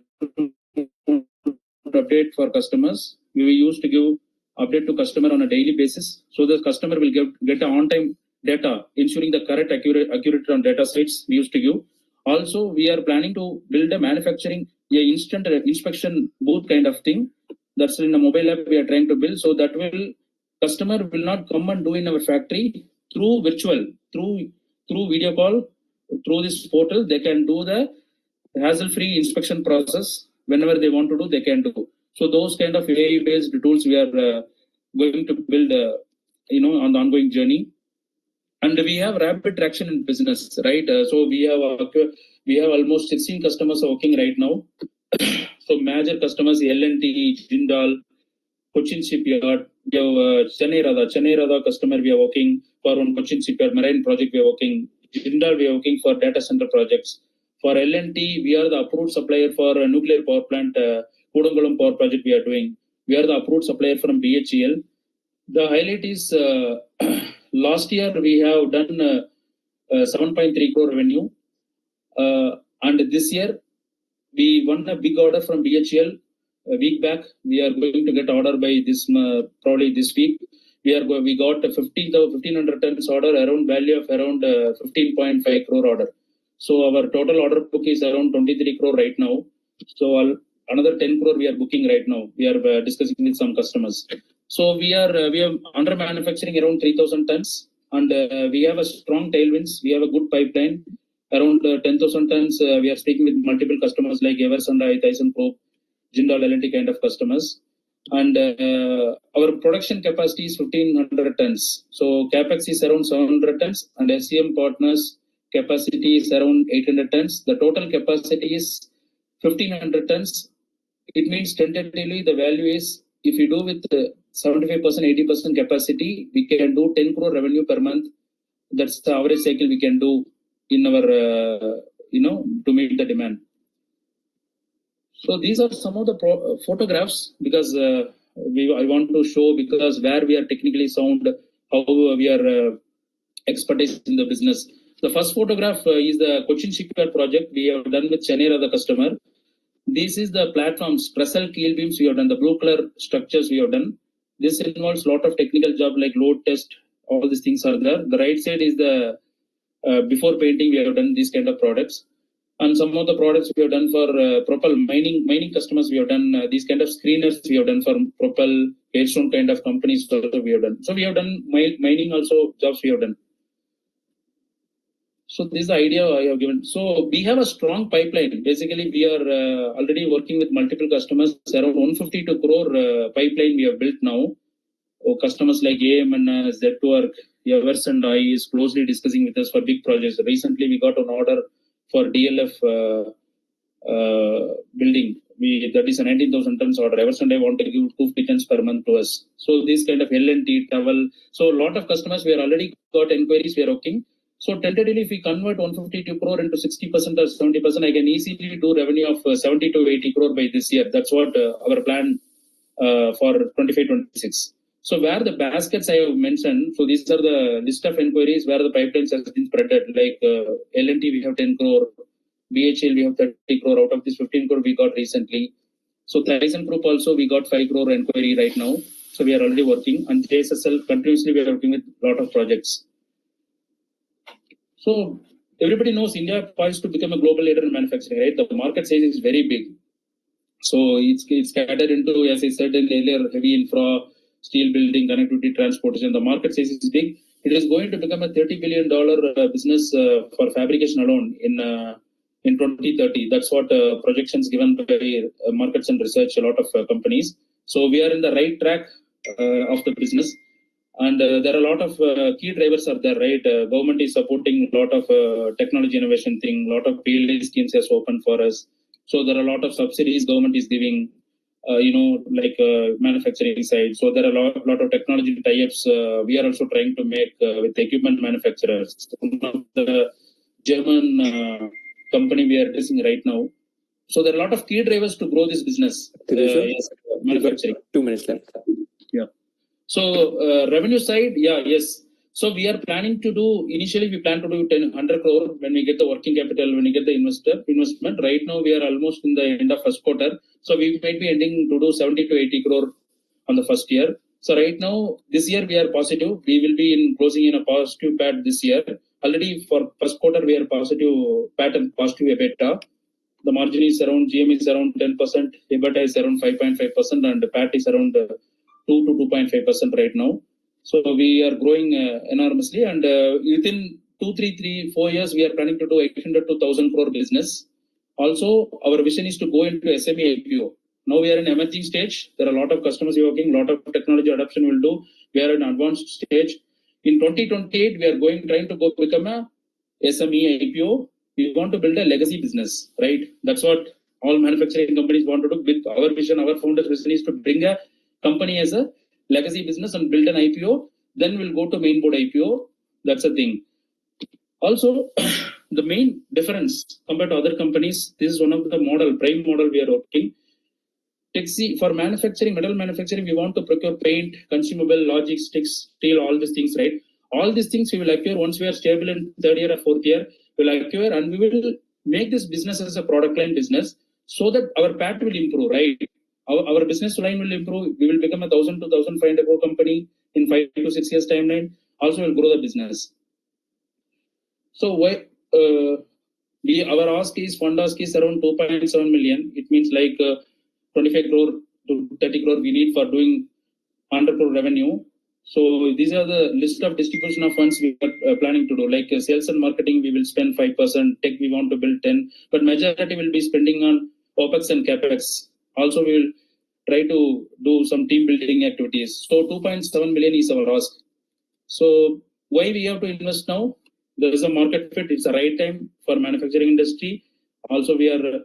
update for customers. We used to give update to customer on a daily basis, so the customer will get an on-time data, ensuring the correct accurate on data sets we used to give. Also, we are planning to build a manufacturing instant inspection booth kind of thing. That's in a mobile app we are trying to build, so that customer will not come and do in our factory through virtual, through video call, through this portal. They can do the hassle-free inspection process whenever they want to do. They can do. So those kind of AI-based tools we are going to build, on the ongoing journey. And we have rapid traction in business, right? So we have almost 16 customers working right now. So major customers, L&T, Jindal, Cochin Shipyard, we have Chennai Radha customer we are working for on Cochin Shipyard, marine project we are working. Jindal we are working for data center projects. For L&T, we are the approved supplier for a nuclear power plant, Kudangulam power project we are doing. We are the approved supplier from BHEL. The highlight is last year we have done 7.3 crore revenue. And this year we won a big order from BHEL a week back. We are going to get order by this probably this week. We got a 1,500 tons order, around value of around 15.5 crore order. So our total order book is around 23 crore right now. So another 10 crore we are booking right now. We are discussing with some customers. So we are under manufacturing around 3,000 tons, and we have a strong tailwinds. We have a good pipeline around 10,000 tons. We are speaking with multiple customers like Everson, ThyssenKrupp, Jindal, L&T kind of customers. And our production capacity is 1,500 tons. So capex is around 700 tons, and SCM partners capacity is around 800 tons. The total capacity is 1,500 tons. It means tentatively the value is, if you do with 75%, 80% capacity, we can do 10 crore revenue per month. That's the average cycle we can do in our, to meet the demand. So these are some of the photographs, because I want to show, because where we are technically sound, how we are expertise in the business. The first photograph is the Cochin Shipyard project we have done with Chennai Radha customer. This is the platforms, trestle keel beams we have done, the blue color structures we have done. This involves a lot of technical job like load test, all these things are there. The right side is the before painting we have done these kind of products. And some of the products we have done for Propel mining customers, we have done these kind of screeners we have done for Propel, Hailstone kind of companies also we have done. So we have done mining also jobs we have done. So this is the idea I have given. So we have a strong pipeline. Basically, we are already working with multiple customers. Around 152 crore pipeline we have built now. Customers like AGM and Z2work, Everson and I is closely discussing with us for big projects. Recently, we got an order for DLF building. That is a 19,000 tons order. Everson and I want to give 250 tons per month to us. So this kind of L&T, travel. So a lot of customers, we are already got inquiries, we are working. So tentatively, if we convert 152 crore into 60% or 70%, I can easily do revenue of 70 to 80 crore by this year. That's what our plan for 25-26. So where the baskets I have mentioned, so these are the list of inquiries where the pipelines has been spreaded. Like L&T, we have 10 crore, BHL, we have 30 crore. Out of this 15 crore we got recently. So Tyson Group also, we got 5 crore inquiry right now. So we are already working. And JSSL, continuously we are working with a lot of projects. So everybody knows India poised to become a global leader in manufacturing, right? The market size is very big. So it's scattered into, as I said earlier, heavy infra, steel building, connectivity, transportation. The market size is big. It is going to become a $30 billion business for fabrication alone in 2030. That's what projections given by markets and research, a lot of companies. So we are in the right track of the business. And there are a lot of key drivers are there, right? Government is supporting a lot of technology innovation thing, a lot of PLA schemes has opened for us. So there are a lot of subsidies government is giving, like manufacturing side. So there are a lot of technology tie-ups we are also trying to make with equipment manufacturers. One of the German company we are discussing right now. So there are a lot of key drivers to grow this business. Yes, manufacturing. 2 minutes left. Yeah. So revenue side, yes. So we are planning to do, initially we plan to do 100 crore when we get the working capital, when we get the investment. Right now we are almost in the end of first quarter. So we might be ending to do 70 to 80 crore on the first year. So right now, this year we are positive. We will be closing in a positive PAT this year. Already for first quarter we are positive PAT and positive EBITDA. The margin is around, GM is around 10%, EBITDA is around 5.5%, and PAT is around 2 to 2.5% right now. So we are growing enormously, and within 4 years, we are planning to do 800 to 1,000 crore business. Also, our vision is to go into SME IPO. Now we are in emerging stage. There are a lot of customers working, a lot of technology adoption will do. We are in advanced stage. In 2028, we are trying to become a SME IPO. We want to build a legacy business, right? That's what all manufacturing companies want to do. With our vision, our founder's vision is to bring a company as a legacy business and build an IPO. Then we'll go to main board IPO. That's the thing. Also, the main difference compared to other companies, this is one of the prime model we are working. For manufacturing, metal manufacturing, we want to procure paint, consumable, logistics, steel, all these things, right? All these things we will acquire once we are stable in third year or fourth year. We'll acquire and we will make this business as a product line business so that our PAT will improve, right? Our business line will improve. We will become a 1,000 to 1,500 crore company in 5 to 6 years timeline. Also, will grow the business. So why our ask is fund ask is around 2.7 million. It means like 25 crore to 30 crore we need for doing 100 crore revenue. So these are the list of distribution of funds we are planning to do. Like sales and marketing, we will spend 5%. Tech, we want to build 10%. But majority will be spending on OPEX and CAPEX. Also, we will try to do some team building activities. So 2.7 million is our ask. So why we have to invest now? There is a market fit. It's the right time for manufacturing industry. Also, we are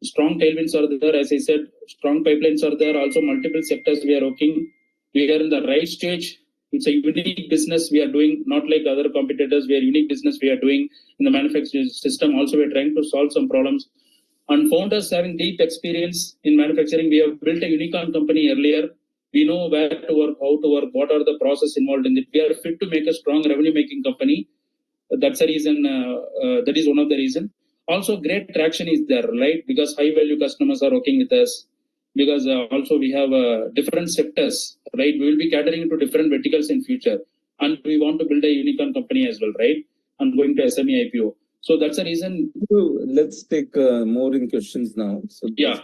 strong tailwinds are there. As I said, strong pipelines are there. Also, multiple sectors we are working. We are in the right stage. It's a unique business we are doing, not like other competitors. We are unique business we are doing in the manufacturing system. Also, we are trying to solve some problems. And founders having deep experience in manufacturing, we have built a unicorn company earlier. We know where to work, how to work, what are the process involved in it. We are fit to make a strong revenue-making company. That's the reason. That is one of the reasons. Also, great traction is there, right? Because high-value customers are working with us. Because also we have different sectors, right? We will be catering to different verticals in future. And we want to build a unicorn company as well, right? And going to SME IPO. So that's the reason. Let's take more in questions now. So yeah.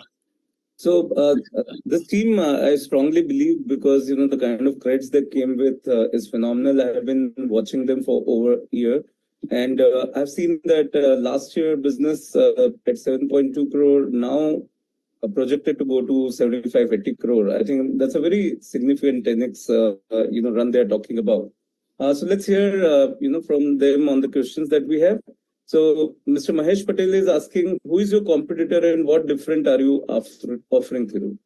So this team, I strongly believe, because the kind of credits they came with is phenomenal. I have been watching them for over a year, and I've seen that last year business at 7.2 crore now projected to go to 75-80 crore. I think that's a very significant 10x run they're talking about. So let's hear from them on the questions that we have. So Mr. Mahesh Patel is asking, who is your competitor and what different are you offering through?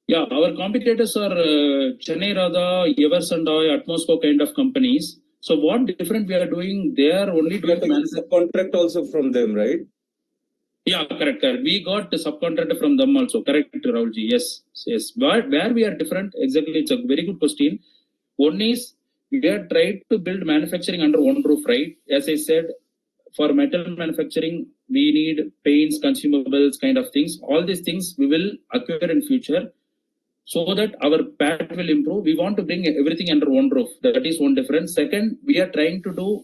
Yeah, our competitors are Chennai Radha, Eversandai, Atmosco kind of companies. So what different we are doing? They are only doing The contract also from them, right? Yeah, correct. We got the subcontractor from them also. Correct, Rahulji. Yes, yes. But where we are different, exactly, it's a very good question. One is we are trying to build manufacturing under one roof, right? As I said, for metal manufacturing, we need paints, consumables, kind of things. All these things we will acquire in future so that our PAT will improve. We want to bring everything under one roof. That is one difference. Second, we are trying to do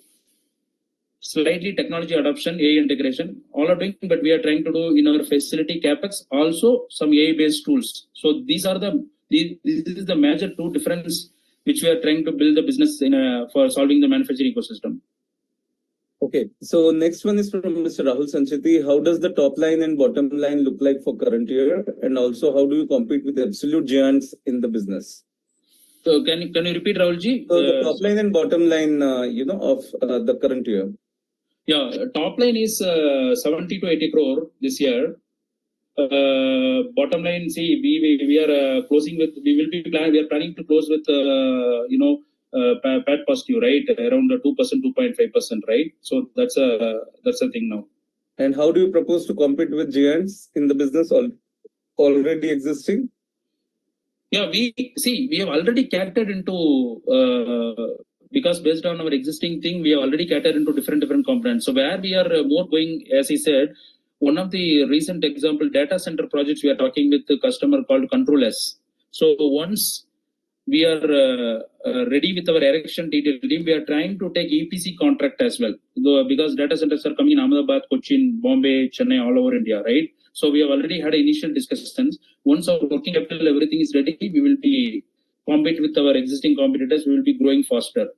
slightly technology adoption, AI integration, all are doing, but we are trying to do in our facility capex also some AI-based tools. So these are this is the major two difference which we are trying to build the business for solving the manufacturing ecosystem. Okay, so next one is from Mr. Rahul Sancheti. How does the top line and bottom line look like for current year? And also, how do you compete with absolute giants in the business? So can you repeat, Rahulji? So the top line and bottom line, of the current year. Yeah, top line is 70 to 80 crore this year. Bottom line, see, we are closing with, we are planning to close with, PAT positive, right? Around 2%, 2.5%, right? So that's a thing now. And how do you propose to compete with giants in the business already existing? Yeah, we have already catered into, because based on our existing thing, we have already catered into different components. So where we are more going, as I said, one of the recent example, data center projects, we are talking with the customer called Control S. So once we are ready with our erection detail team, we are trying to take EPC contract as well. Because data centers are coming in Ahmedabad, Cochin, Bombay, Chennai, all over India, right? So we have already had initial discussions. Once our working capital, everything is ready, we will be compete with our existing competitors. We will be growing faster.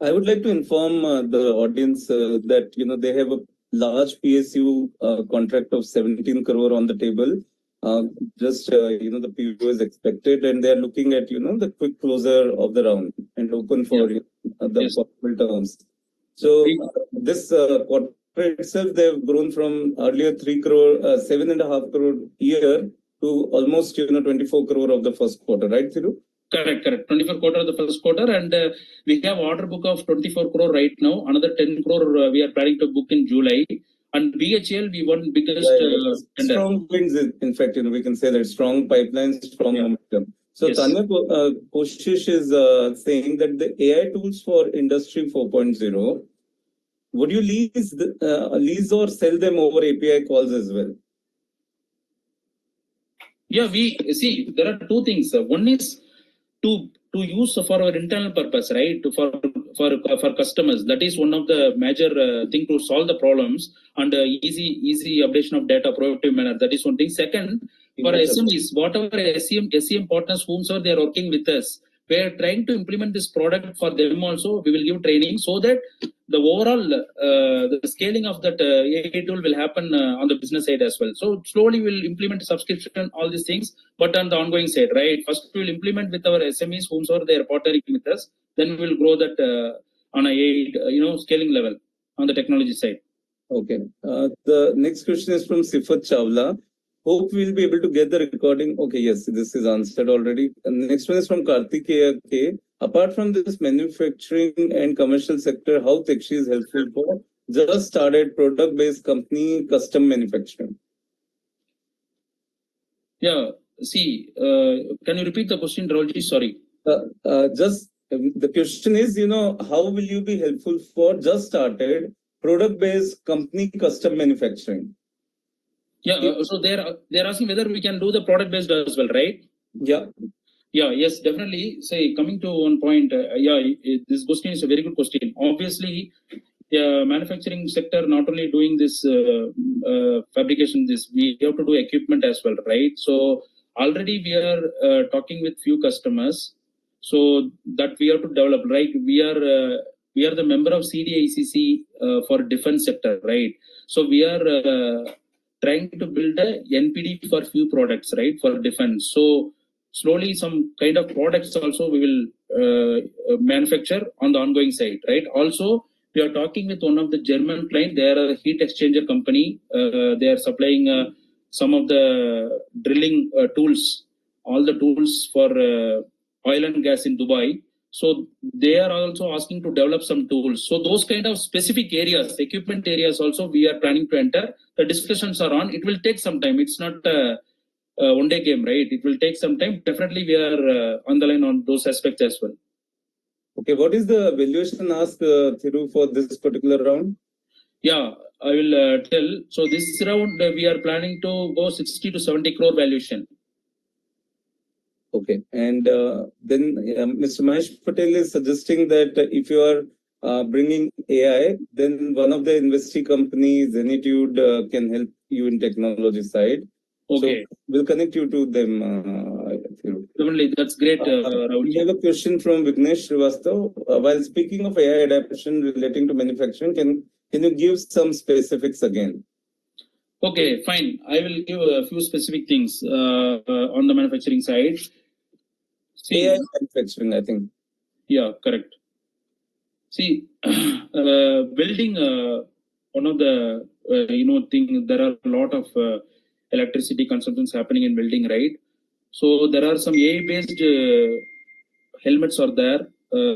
I would like to inform the audience that they have a large PSU contract of 17 crore on the table. The PO is expected, and they are looking at the quick closure of the round and open for the possible terms. So this quarter itself, they have grown from earlier 3 crore, 7.5 crore year to almost 24 crore of the first quarter, right, Thiru? Correct. 24 quarter of the first quarter, and we have order book of 24 crore right now. Another 10 crore we are planning to book in July. And BHL, we won biggest strong wins. In fact, we can say that strong pipeline, strong momentum. So Tanya Koshish is saying that the AI tools for Industry 4.0, would you lease or sell them over API calls as well? Yeah, we see there are two things. One is to use for our internal purpose, right? For customers. That is one of the major thing to solve the problems and easy updation of data, proactive manner. That is one thing. Second, for SMEs, whatever SCM partners whomsoever they are working with us, we are trying to implement this product for them also. We will give training so that the overall the scaling of that AI tool will happen on the business side as well. So slowly we'll implement subscription, all these things, but on the ongoing side, right? First we'll implement with our SMEs whomsoever they are partnering with us. Then we'll grow that on a scaling level on the technology side. Okay. The next question is from Sifat Chawla. Hope we'll be able to get the recording. Okay, yes, this is answered already. And the next one is from Karthikeya K. Apart from this manufacturing and commercial sector, how Techshi is helpful for just started product-based company custom manufacturing? Yeah, see, can you repeat the question, Rahulji? Sorry. The question is, how will you be helpful for just started product-based company custom manufacturing? Yeah, so they're asking whether we can do the product based as well, right? Yeah. Yeah, yes, definitely. Say, coming to one point, this question is a very good question. Obviously, manufacturing sector not only doing this fabrication, we have to do equipment as well, right? So already we are talking with few customers, so that we have to develop, right? We are the member of CDICC for defense sector, right? So we are trying to build a NPD for few products, right, for defense. So slowly some kind of products also we will manufacture on the ongoing side, right? Also, we are talking with one of the German client. They are a heat exchanger company. They are supplying some of the drilling tools, all the tools for oil and gas in Dubai. So they are also asking to develop some tools. So those kind of specific areas, equipment areas also we are planning to enter. The discussions are on. It will take some time. It's not a one-day game, right? It will take some time. Definitely we are on the line on those aspects as well. Okay, what is the valuation ask, Thiru, for this particular round? Yeah, I will tell. So this round we are planning to go 60 to 70 crore valuation. Okay, and then Mr. Mahesh Patel is suggesting that if you are bringing AI, then one of the investee companies, Zenitude, can help you in technology side. Okay. So we'll connect you to them. Definitely, that's great, We have a question from Vignesh Srivastav. While speaking of AI adaptation relating to manufacturing, can you give some specifics again? Okay, fine. I will give a few specific things on the manufacturing side. See, AI manufacturing, I think. Yeah, correct. See, building one of the thing. There are a lot of electricity consumptions happening in building, right? So there are some AI-based helmets are there.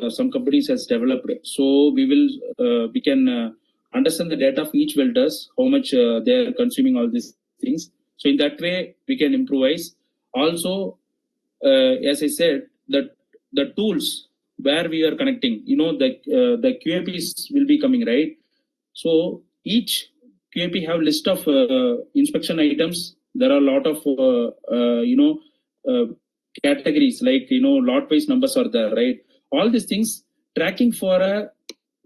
Some companies has developed. So we can understand the data of each welders, how much they are consuming all these things. So in that way, we can improvise. Also, as I said, that the tools where we are connecting, the QAPs will be coming, right? So each QAP have list of inspection items. There are a lot of categories like lot wise numbers are there, right? All these things tracking for a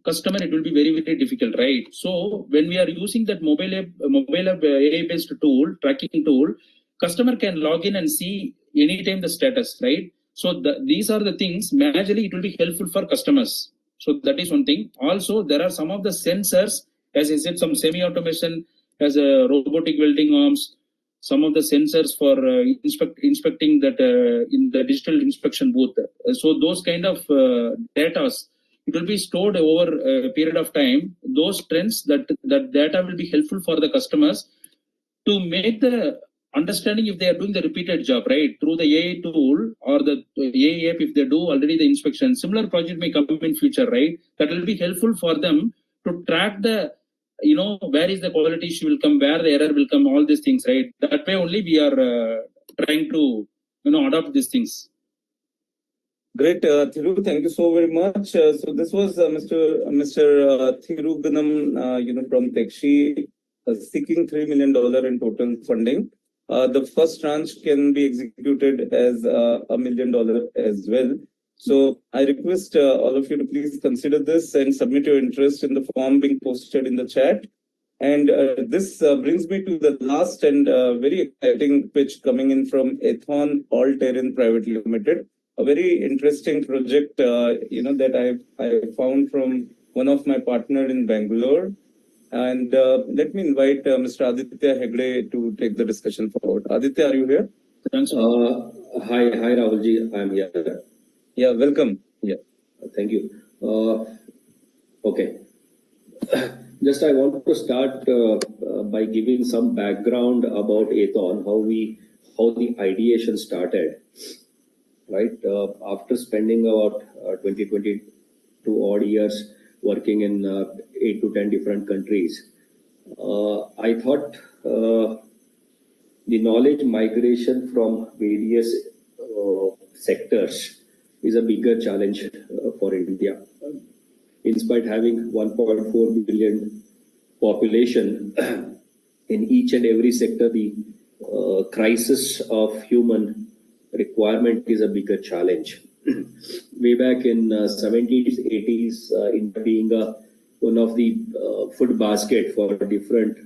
customer, it will be very, very difficult, right? So when we are using that mobile app AI based tool, tracking tool, customer can log in and see anytime the status, right? So these are the things, majorly it will be helpful for customers. So that is one thing. Also, there are some of the sensors, as I said, some semi-automation as a robotic welding arms, some of the sensors for inspecting that in the digital inspection booth. So those kind of data, it will be stored over a period of time. Those trends, that data will be helpful for the customers to make the understanding if they are doing the repeated job, right? Through the AI tool or the AI app, if they do already the inspection, similar project may come in future, right? That will be helpful for them to track the, where is the quality issue will come, where the error will come, all these things, right? That way only we are trying to, adopt these things. Great, Thiru, thank you so very much. So this was Mr. Thiru Ganam, from Tekshi, seeking $3 million in total funding. The first tranche can be executed as $1 million as well. So I request all of you to please consider this and submit your interest in the form being posted in the chat. And this brings me to the last and very exciting pitch coming in from Ethon All Terrain Private Limited. A very interesting project, that I found from one of my partner in Bangalore. And let me invite Mr. Aditya Hegde to take the discussion forward. Aditya, are you here? Thanks. Hi, Rahulji. I'm here. Yeah, welcome. Yeah, thank you. Okay. Just I want to start by giving some background about Ethon, how the ideation started. Right, after spending about 22 odd years working in 8 to 10 different countries, I thought the knowledge migration from various sectors is a bigger challenge for India. In spite having 1.4 billion population, in each and every sector, the crisis of human requirement is a bigger challenge. Way back in 70s, 80s, India being one of the food basket for different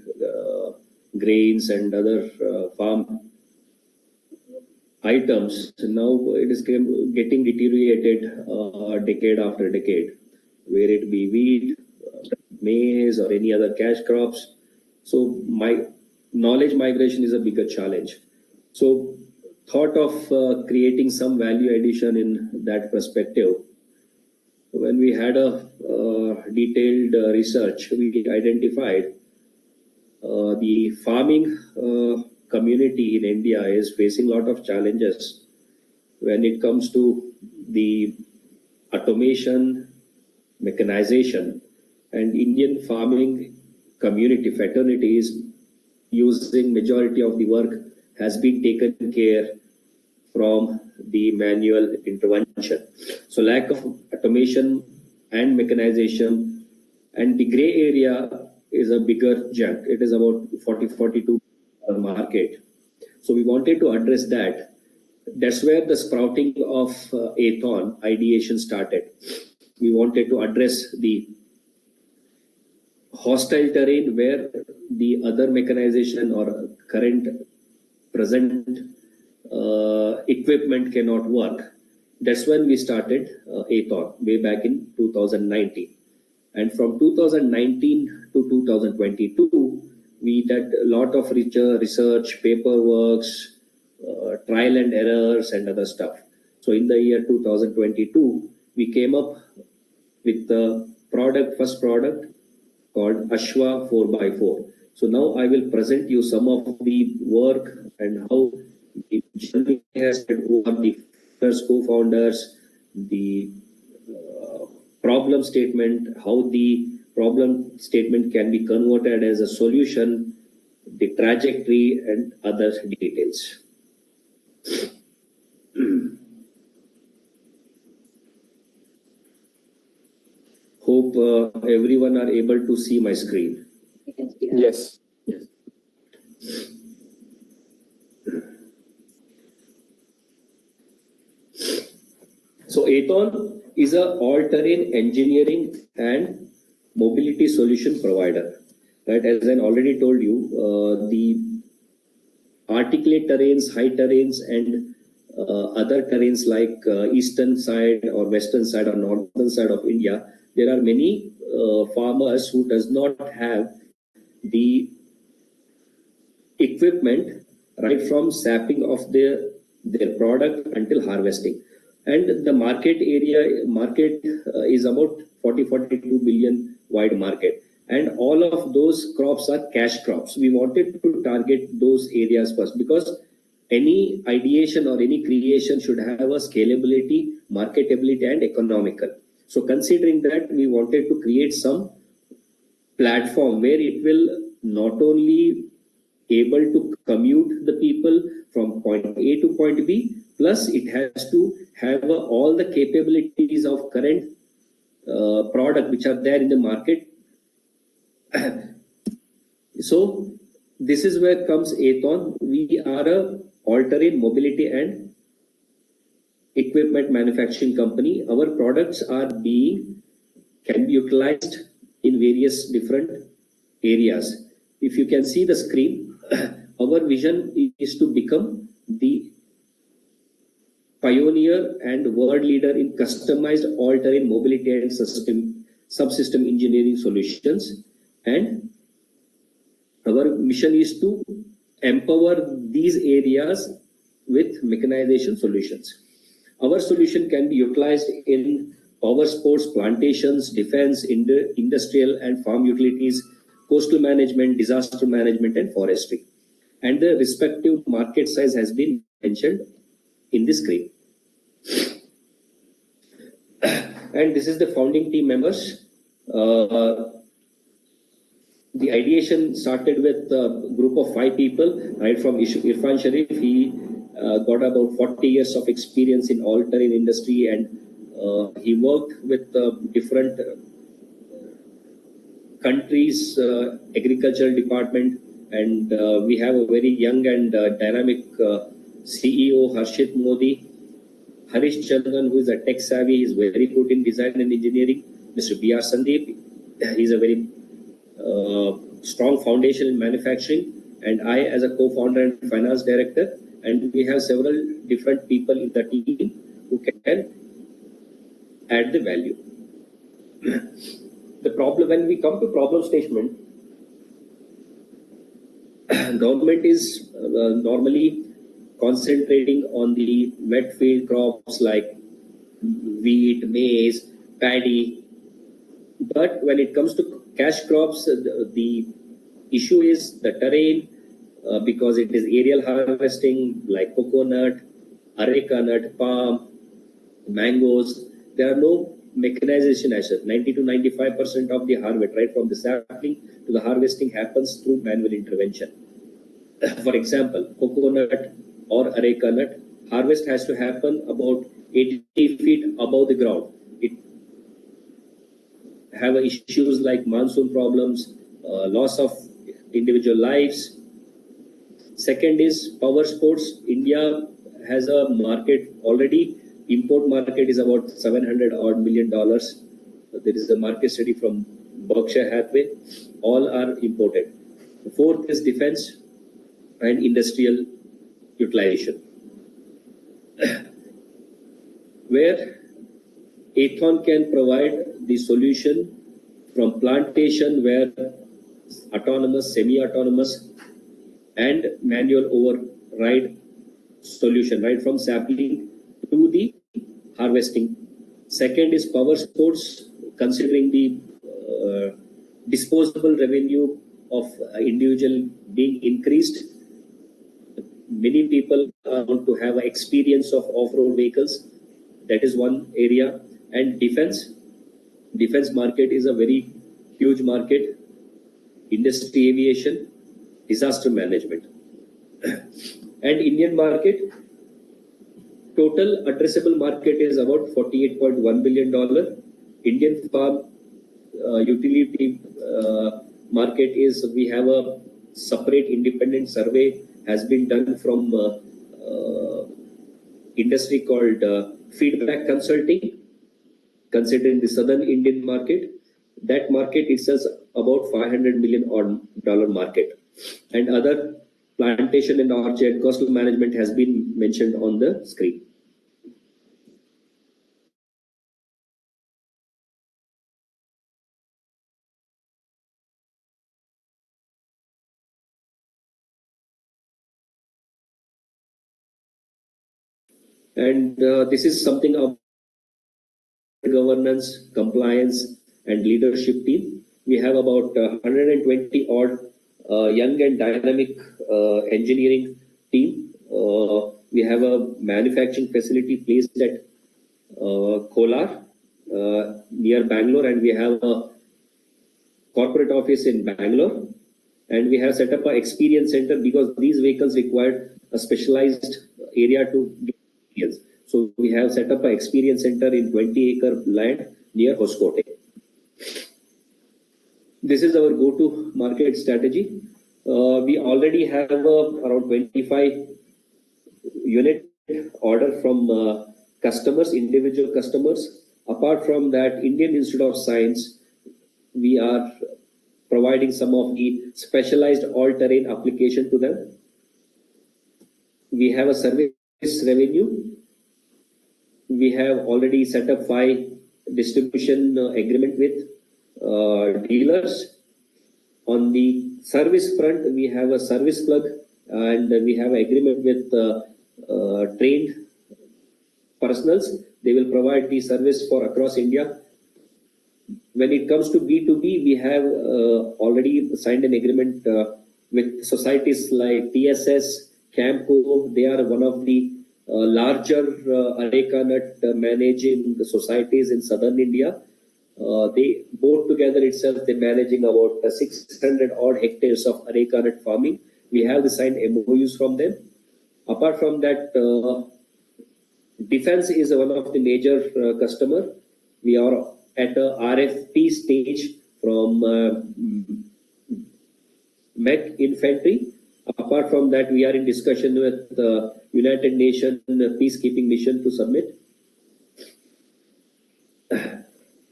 grains and other farm items. Now it is getting deteriorated decade after decade, where it be wheat, maize, or any other cash crops. So my knowledge migration is a bigger challenge. So thought of creating some value addition in that perspective. When we had a detailed research, we identified the farming community in India is facing a lot of challenges when it comes to the automation, mechanization, and Indian farming community fraternities using majority of the work has been taken care from the manual intervention. So lack of automation and mechanization, and the gray area is a bigger chunk. It is about 42 market. So we wanted to address that. That's where the sprouting of Athon ideation started. We wanted to address the hostile terrain where the other mechanization or present equipment cannot work. That's when we started Athon way back in 2019. And from 2019 to 2022, we did a lot of research, paperwork, trial and errors and other stuff. So in the year 2022, we came up with the first product called Ashwa 4x4. So now I will present you some of the work and how the journey has been, who are the first co-founders, the problem statement, how the problem statement can be converted as a solution, the trajectory and other details. Hope everyone are able to see my screen. Yes. So Athon is a all-terrain engineering and mobility solution provider. Right, as I already told you, the articulate terrains, high terrains, and other terrains like eastern side or western side or northern side of India, there are many farmers who does not have the equipment right from sapping of their product until harvesting. And the market is about 42 billion wide market. And all of those crops are cash crops. We wanted to target those areas first because any ideation or any creation should have a scalability, marketability, and economical. So considering that, we wanted to create some platform where it will not only able to commute the people from point A to point B, plus it has to have all the capabilities of current product which are there in the market. So this is where comes Athon. We are a all-terrain mobility and equipment manufacturing company. Our products can be utilized in various different areas. If you can see the screen, our vision is to become the pioneer and world leader in customized all-terrain mobility and subsystem engineering solutions. And our mission is to empower these areas with mechanization solutions. Our solution can be utilized in power sports, plantations, defense, industrial and farm utilities, coastal management, disaster management, and forestry. And the respective market size has been mentioned in the screen. And this is the founding team members. The ideation started with a group of 5 people, right from Irfan Sharif. He got about 40 years of experience in all-terrain industry, and he worked with different countries' agricultural department. And we have a very young and dynamic CEO, Harshit Modi. Harish Chandran, who is a tech savvy, is very good in design and engineering. Mr. B.R. Sandeep, he's a very strong foundation in manufacturing, and I as a co-founder and finance director, and we have several different people in the team who can add the value. The problem, when we come to problem statement, government is normally concentrating on the wet field crops like wheat, maize, paddy, but when it comes to cash crops, the issue is the terrain, because it is aerial harvesting like coconut, areca nut, palm, mangoes. there are no mechanization as such. 90 to 95% of the harvest, right from the sapling to the harvesting, happens through manual intervention. For example, coconut or areca nut, harvest has to happen about 80 feet above the ground. It have issues like monsoon problems, loss of individual lives. Second is power sports. India has a market already. Import market is about $700 odd million. There is a market study from Berkshire Hathaway. All are imported. The fourth is defense and industrial utilization, where Aethon can provide the solution from plantation, where autonomous, semi-autonomous, and manual override solution, right from sapling to the harvesting. Second is power sports, considering the disposable revenue of individual being increased. Many people want to have an experience of off-road vehicles. That is one area. And defense market is a very huge market. Industry, aviation, disaster management. And Indian market, total addressable market is about $48.1 billion. Indian farm utility market is, we have a separate independent survey has been done from industry called Feedback Consulting, considering the southern Indian market. That market itself about $500 million market. And other plantation and orchard coastal management has been mentioned on the screen. And this is something of governance, compliance, and leadership team. We have about 120 odd young and dynamic engineering team. We have a manufacturing facility placed at Kolar near Bangalore, and we have a corporate office in Bangalore. And we have set up an experience center because these vehicles required a specialized area to get experience. So we have set up an experience center in 20-acre land near Hoskote. This is our go-to market strategy. We already have around 25 unit order from customers, individual customers. Apart from that, Indian Institute of Science, we are providing some of the specialized all-terrain application to them. We have a service revenue. We have already set up 5 distribution agreement with dealers. On the service front, we have a service plug, and we have an agreement with trained personals. They will provide the service for across India. When it comes to B2B, we have already signed an agreement with societies like TSS, Camco. They are one of the larger areca nut managing the societies in southern India. They both together itself, they're managing about 600 odd hectares of areca nut farming. We have the signed MOUs from them. Apart from that, defense is one of the major customer. We are at a RFP stage from Mech Infantry. Apart from that, we are in discussion with the United Nations Peacekeeping Mission to submit.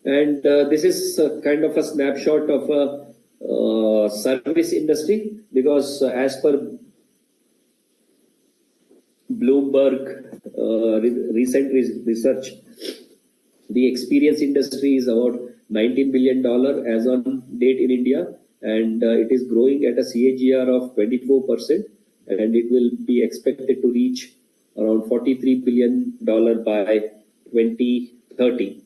And this is kind of a snapshot of a service industry, because as per Bloomberg recent research, the experience industry is about $19 billion as on date in India, and it is growing at a CAGR of 24%, and it will be expected to reach around $43 billion by 2030.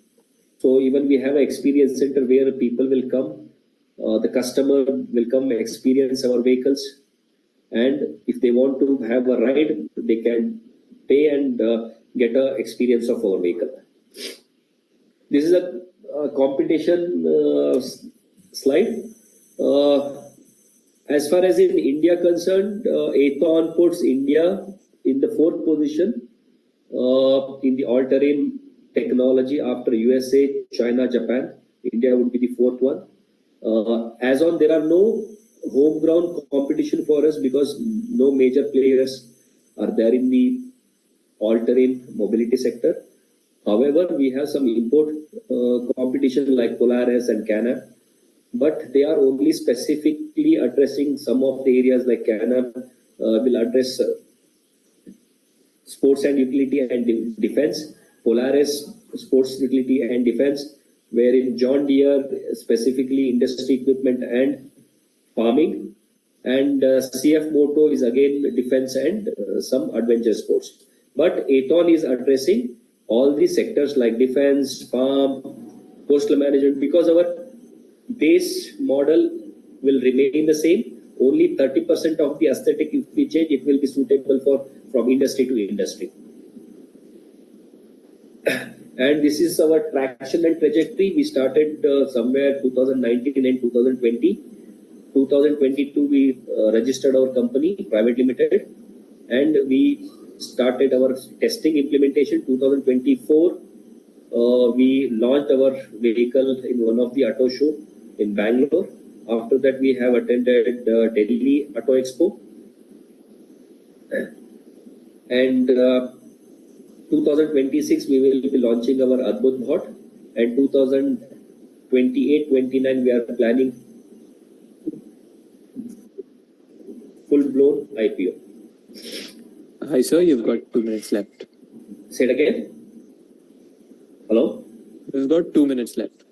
So even we have an experience center where people will come, the customer will come experience our vehicles, and if they want to have a ride, they can pay and get an experience of our vehicle. This is a competition slide. As far as in India concerned, Aethon puts India in the 4th position in the all-terrain technology after USA, China, Japan. India would be the 4th one. As on, there are no home ground competition for us because no major players are there in the all-terrain mobility sector. However, we have some import competition like Polaris and Canon, but they are only specifically addressing some of the areas like Canon will address sports and utility and defense, Polaris sports, utility and defense, wherein John Deere specifically industry equipment and farming, and CF Moto is again defense and some adventure sports. But Aethon is addressing all the sectors like defense, farm, coastal management, because our base model will remain the same. Only 30% of the aesthetic, if we change, it will be suitable for from industry to industry. And this is our traction and trajectory. We started somewhere 2019 and 2020. 2022, we registered our company, private limited, and we started our testing implementation. 2024, we launched our vehicle in one of the auto show in Bangalore. After that, we have attended Delhi Auto Expo. And 2026, we will be launching our Adbut Bot. And 2028-29, we are planning full-blown IPO. Hi, sir. You've got 2 minutes left. Say it again. Hello? You've got 2 minutes left.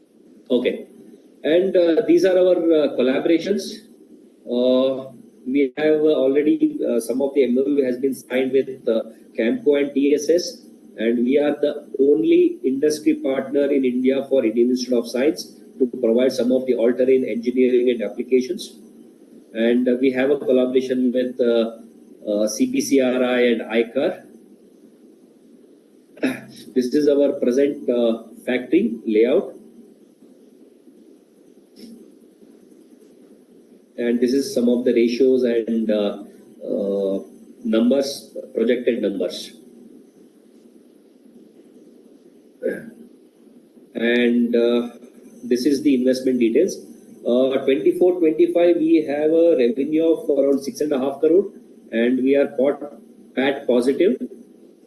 Okay. And these are our collaborations. We have already some of the MOU has been signed with Camco and TSS, and we are the only industry partner in India for Indian Institute of Science to provide some of the all-terrain engineering and applications. And we have a collaboration with CPCRI and ICAR. This is our present factory layout. And this is some of the ratios and numbers, projected numbers. And this is the investment details. 24-25, we have a revenue of around 6.5 crore, and we are PAT positive.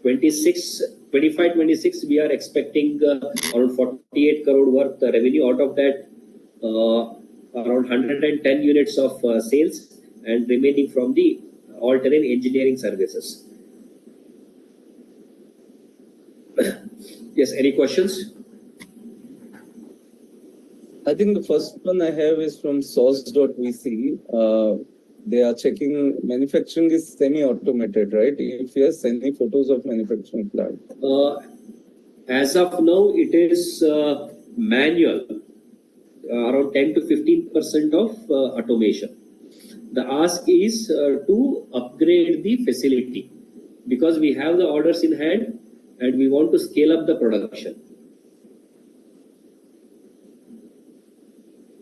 25-26, we are expecting around 48 crore worth revenue. Out of that, around 110 units of sales, and remaining from the all-terrain engineering services. Yes, any questions? I think the first one I have is from source.vc. They are checking manufacturing is semi-automated, right? If yes, any photos of manufacturing plant? As of now, it is manual. Around 10 to 15% of automation. The ask is to upgrade the facility because we have the orders in hand and we want to scale up the production.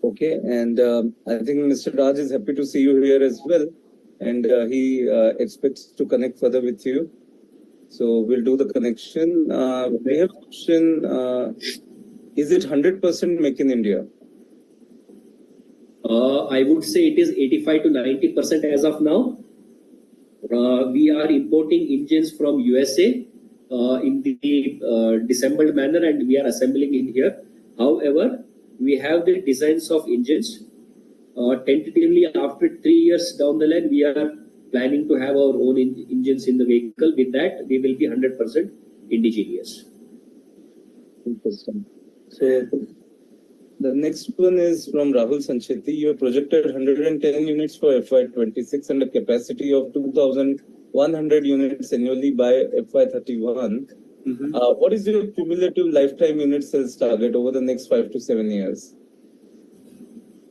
Okay, and I think Mr. Raj is happy to see you here as well, and he expects to connect further with you. So we'll do the connection. We have a question, is it 100% make in India? I would say it is 85 to 90% as of now. We are importing engines from USA in the disassembled manner, and we are assembling in here. However, we have the designs of engines. Tentatively, after 3 years down the line, we are planning to have our own engines in the vehicle. With that, we will be 100% indigenous. Interesting. So the next one is from Rahul Sancheti. You have projected 110 units for FY26 and a capacity of 2,100 units annually by FY31. What is your cumulative lifetime unit sales target over the next 5 to 7 years?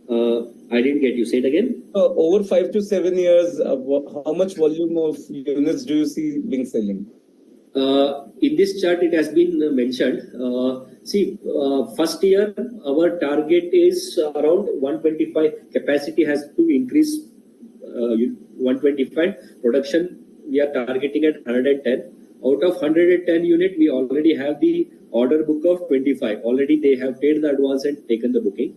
I didn't get you. Say it again. Over 5 to 7 years, how much volume of units do you see being selling? In this chart, it has been mentioned. First year, our target is around 125. Capacity has to increase 125. Production, we are targeting at 110. Out of 110 unit, we already have the order book of 25. Already they have paid the advance and taken the booking.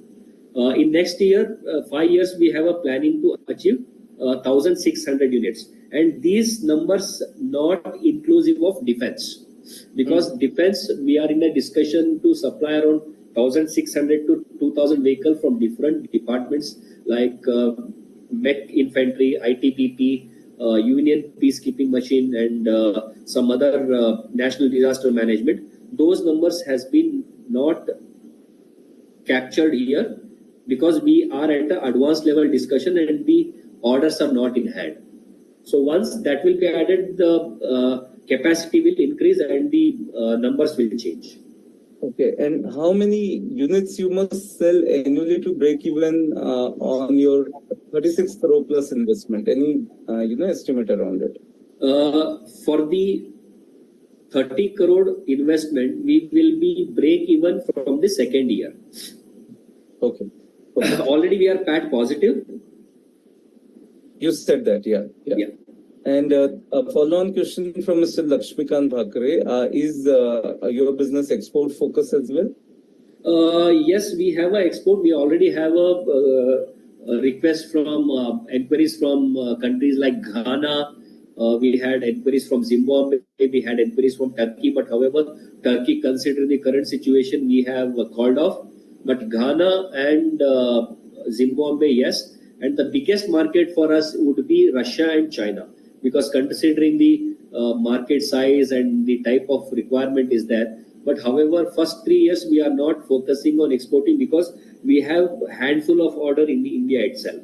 In next year, 5 years, we have a planning to achieve 1,600 units. And these numbers not inclusive of defense. Because defense, we are in a discussion to supply around 1,600 to 2,000 vehicles from different departments like Met Infantry, ITBP, Union Peacekeeping Machine, and some other National Disaster Management. Those numbers has been not captured here because we are at an advanced level discussion and the orders are not in hand. So once that will be added, the capacity will increase and the numbers will change. Okay, and how many units you must sell annually to break even on your 36 crore plus investment? Any estimate around it? For the 30 crore investment, we will be break even from the second year. Okay. Already we are PAT positive. You said that, yeah. And a follow-on question from Mr. Lakshmikant Bhakre. Is your business export focus as well? Yes, we have an export. We already have a request from inquiries from countries like Ghana. We had inquiries from Zimbabwe. We had inquiries from Turkey. But however, Turkey, considering the current situation, we have called off. But Ghana and Zimbabwe, yes. And the biggest market for us would be Russia and China. Because considering the market size and the type of requirement is there. But however, first 3 years, we are not focusing on exporting because we have a handful of order in India itself.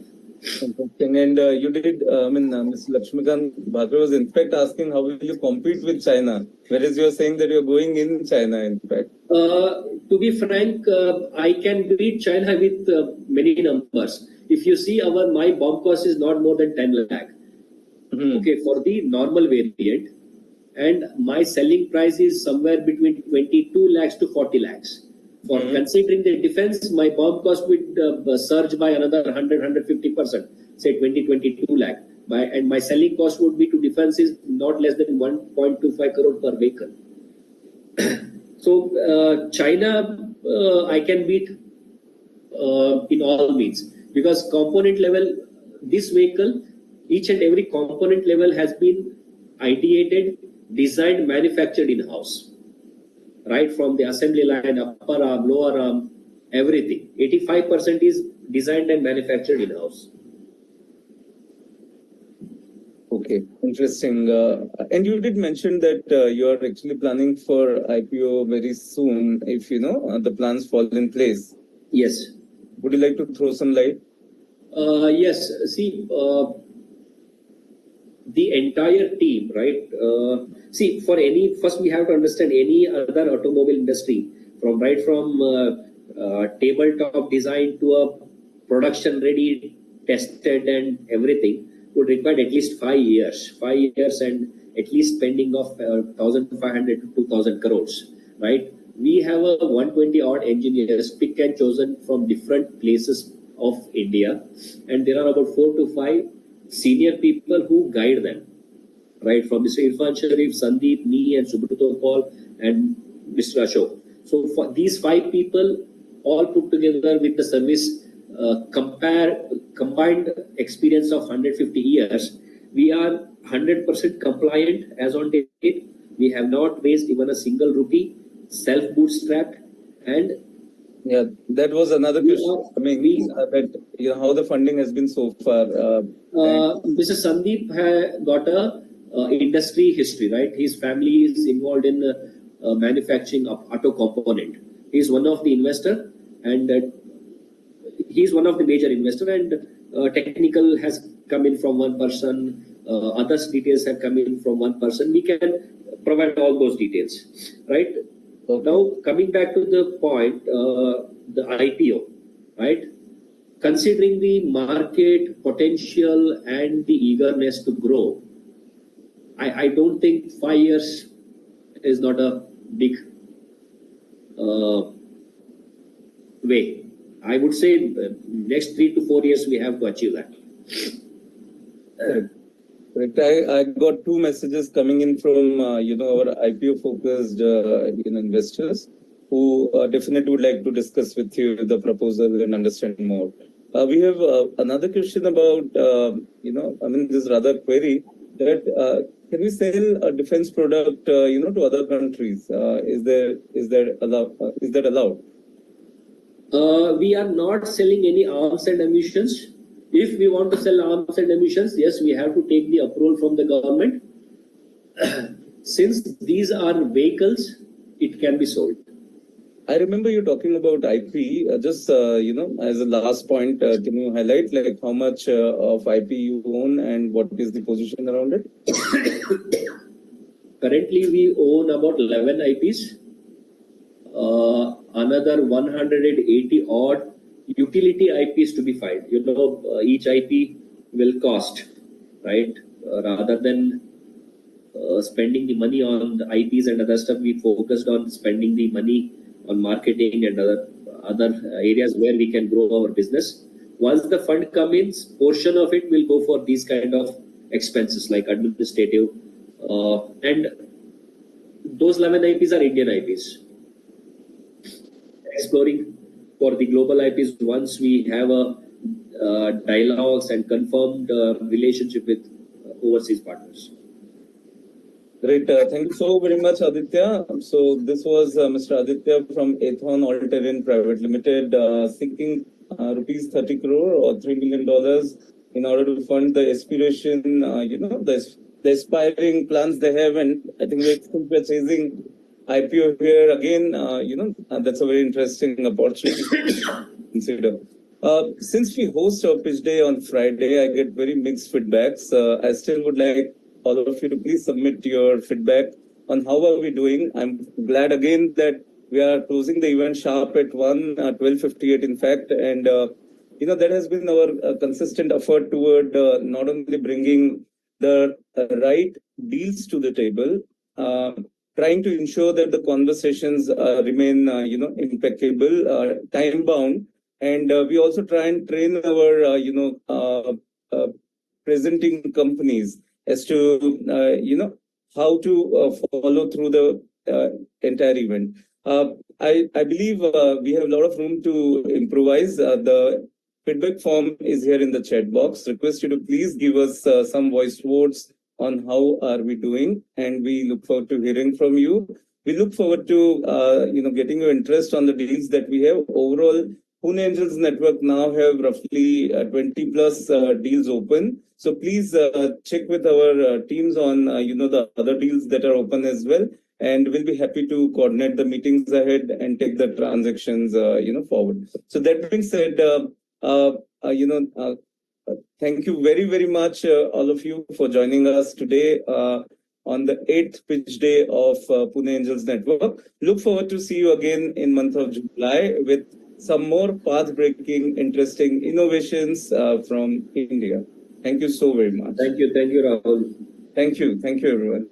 Interesting. And you did, Mr. Lakshmikant Bhakre was in fact asking how will you compete with China? Whereas you are saying that you are going in China, in fact. To be frank, I can beat China with many numbers. If you see my BOM cost is not more than 10 lakh. Okay, for the normal variant, and my selling price is somewhere between 22 lakhs to 40 lakhs. For considering the defense, my BOM cost would surge by another 100-150%, say 20-22 lakh. And my selling cost would be to defense is not less than 1.25 crore per vehicle. So China, I can beat in all means because component level, this vehicle, each and every component level has been ideated, designed, manufactured in-house. Right from the assembly line, upper arm, lower arm, everything. 85% is designed and manufactured in-house. Okay, interesting. And you did mention that you are actually planning for IPO very soon if, the plans fall in place. Yes. Would you like to throw some light? Yes. See, the entire team, right? First we have to understand any other automobile industry, from tabletop design to a production ready, tested and everything would require at least 5 years. 5 years and at least spending of 1,500 to 2,000 crores, right? We have a 120 odd engineers picked and chosen from different places of India, and there are about 4 to 5 senior people who guide them, right? From Mr. Irfan Sharif, Sandeep, me, and Subrata Paul, and Mr. Ashok. So for these 5 people, all put together with the service combined experience of 150 years, we are 100% compliant as on date. We have not raised even a single rupee, self-bootstrapped, and yeah, that was another question. How the funding has been so far. Mr. Sandeep got a industry history, right? His family is involved in manufacturing of auto component. He is one of the investor, and he is one of the major investor. And technical has come in from one person. Other details have come in from one person. We can provide all those details, right? Okay. Now, coming back to the point, the IPO, right? Considering the market potential and the eagerness to grow, I don't think 5 years is not a big way. I would say next 3 to 4 years we have to achieve that. Correct. I got two messages coming in from our IPO focused investors who definitely would like to discuss with you the proposal and understand more. We have another question about this rather query that can we sell a defense product to other countries? Is that allowed? We are not selling any arms and ammunitions. If we want to sell arms and ammunitions, yes, we have to take the approval from the government. Since these are vehicles, it can be sold. I remember you talking about IP. Just as a last point, can you highlight like how much of IP you own and what is the position around it? Currently, we own about 11 IPs. Another 180 odd utility IPs to be filed. Each IP will cost, right? Rather than spending the money on the IPs and other stuff, we focused on spending the money on marketing and other areas where we can grow our business. Once the fund comes in, portion of it will go for these kind of expenses like administrative, and those 11 IPs are Indian IPs. Exploring for the global IPs once we have a dialogues and confirmed relationship with overseas partners. Great. Thank you so very much, Aditya. So this was Mr. Aditya from Athon All Terrain Private Limited seeking rupees 30 crore or $3 million in order to fund the aspiration, the aspiring plans they have. And I think we're chasing IPO here again. That's a very interesting opportunity to consider. Since we host our pitch day on Friday, I get very mixed feedbacks. I still would like all of you to please submit your feedback on how are we doing. I'm glad again that we are closing the event sharp at 12:58 in fact, and that has been our consistent effort toward not only bringing the right deals to the table, trying to ensure that the conversations remain impeccable, time bound, and we also try and train our presenting companies as to how to follow through the entire event. I believe we have a lot of room to improvise. The feedback form is here in the chat box. Request you to please give us some voice votes on how are we doing, and we look forward to hearing from you. We look forward to getting your interest on the deals that we have. Overall, Pune Angels Network now have roughly 20 plus deals open. So please check with our teams on the other deals that are open as well, and we'll be happy to coordinate the meetings ahead and take the transactions forward. So that being said, thank you very, very much all of you for joining us today on the 8th pitch day of Pune Angels Network. Look forward to see you again in month of July with some more path-breaking, interesting innovations from India. Thank you so very much. Thank you, Rahul. Thank you, everyone.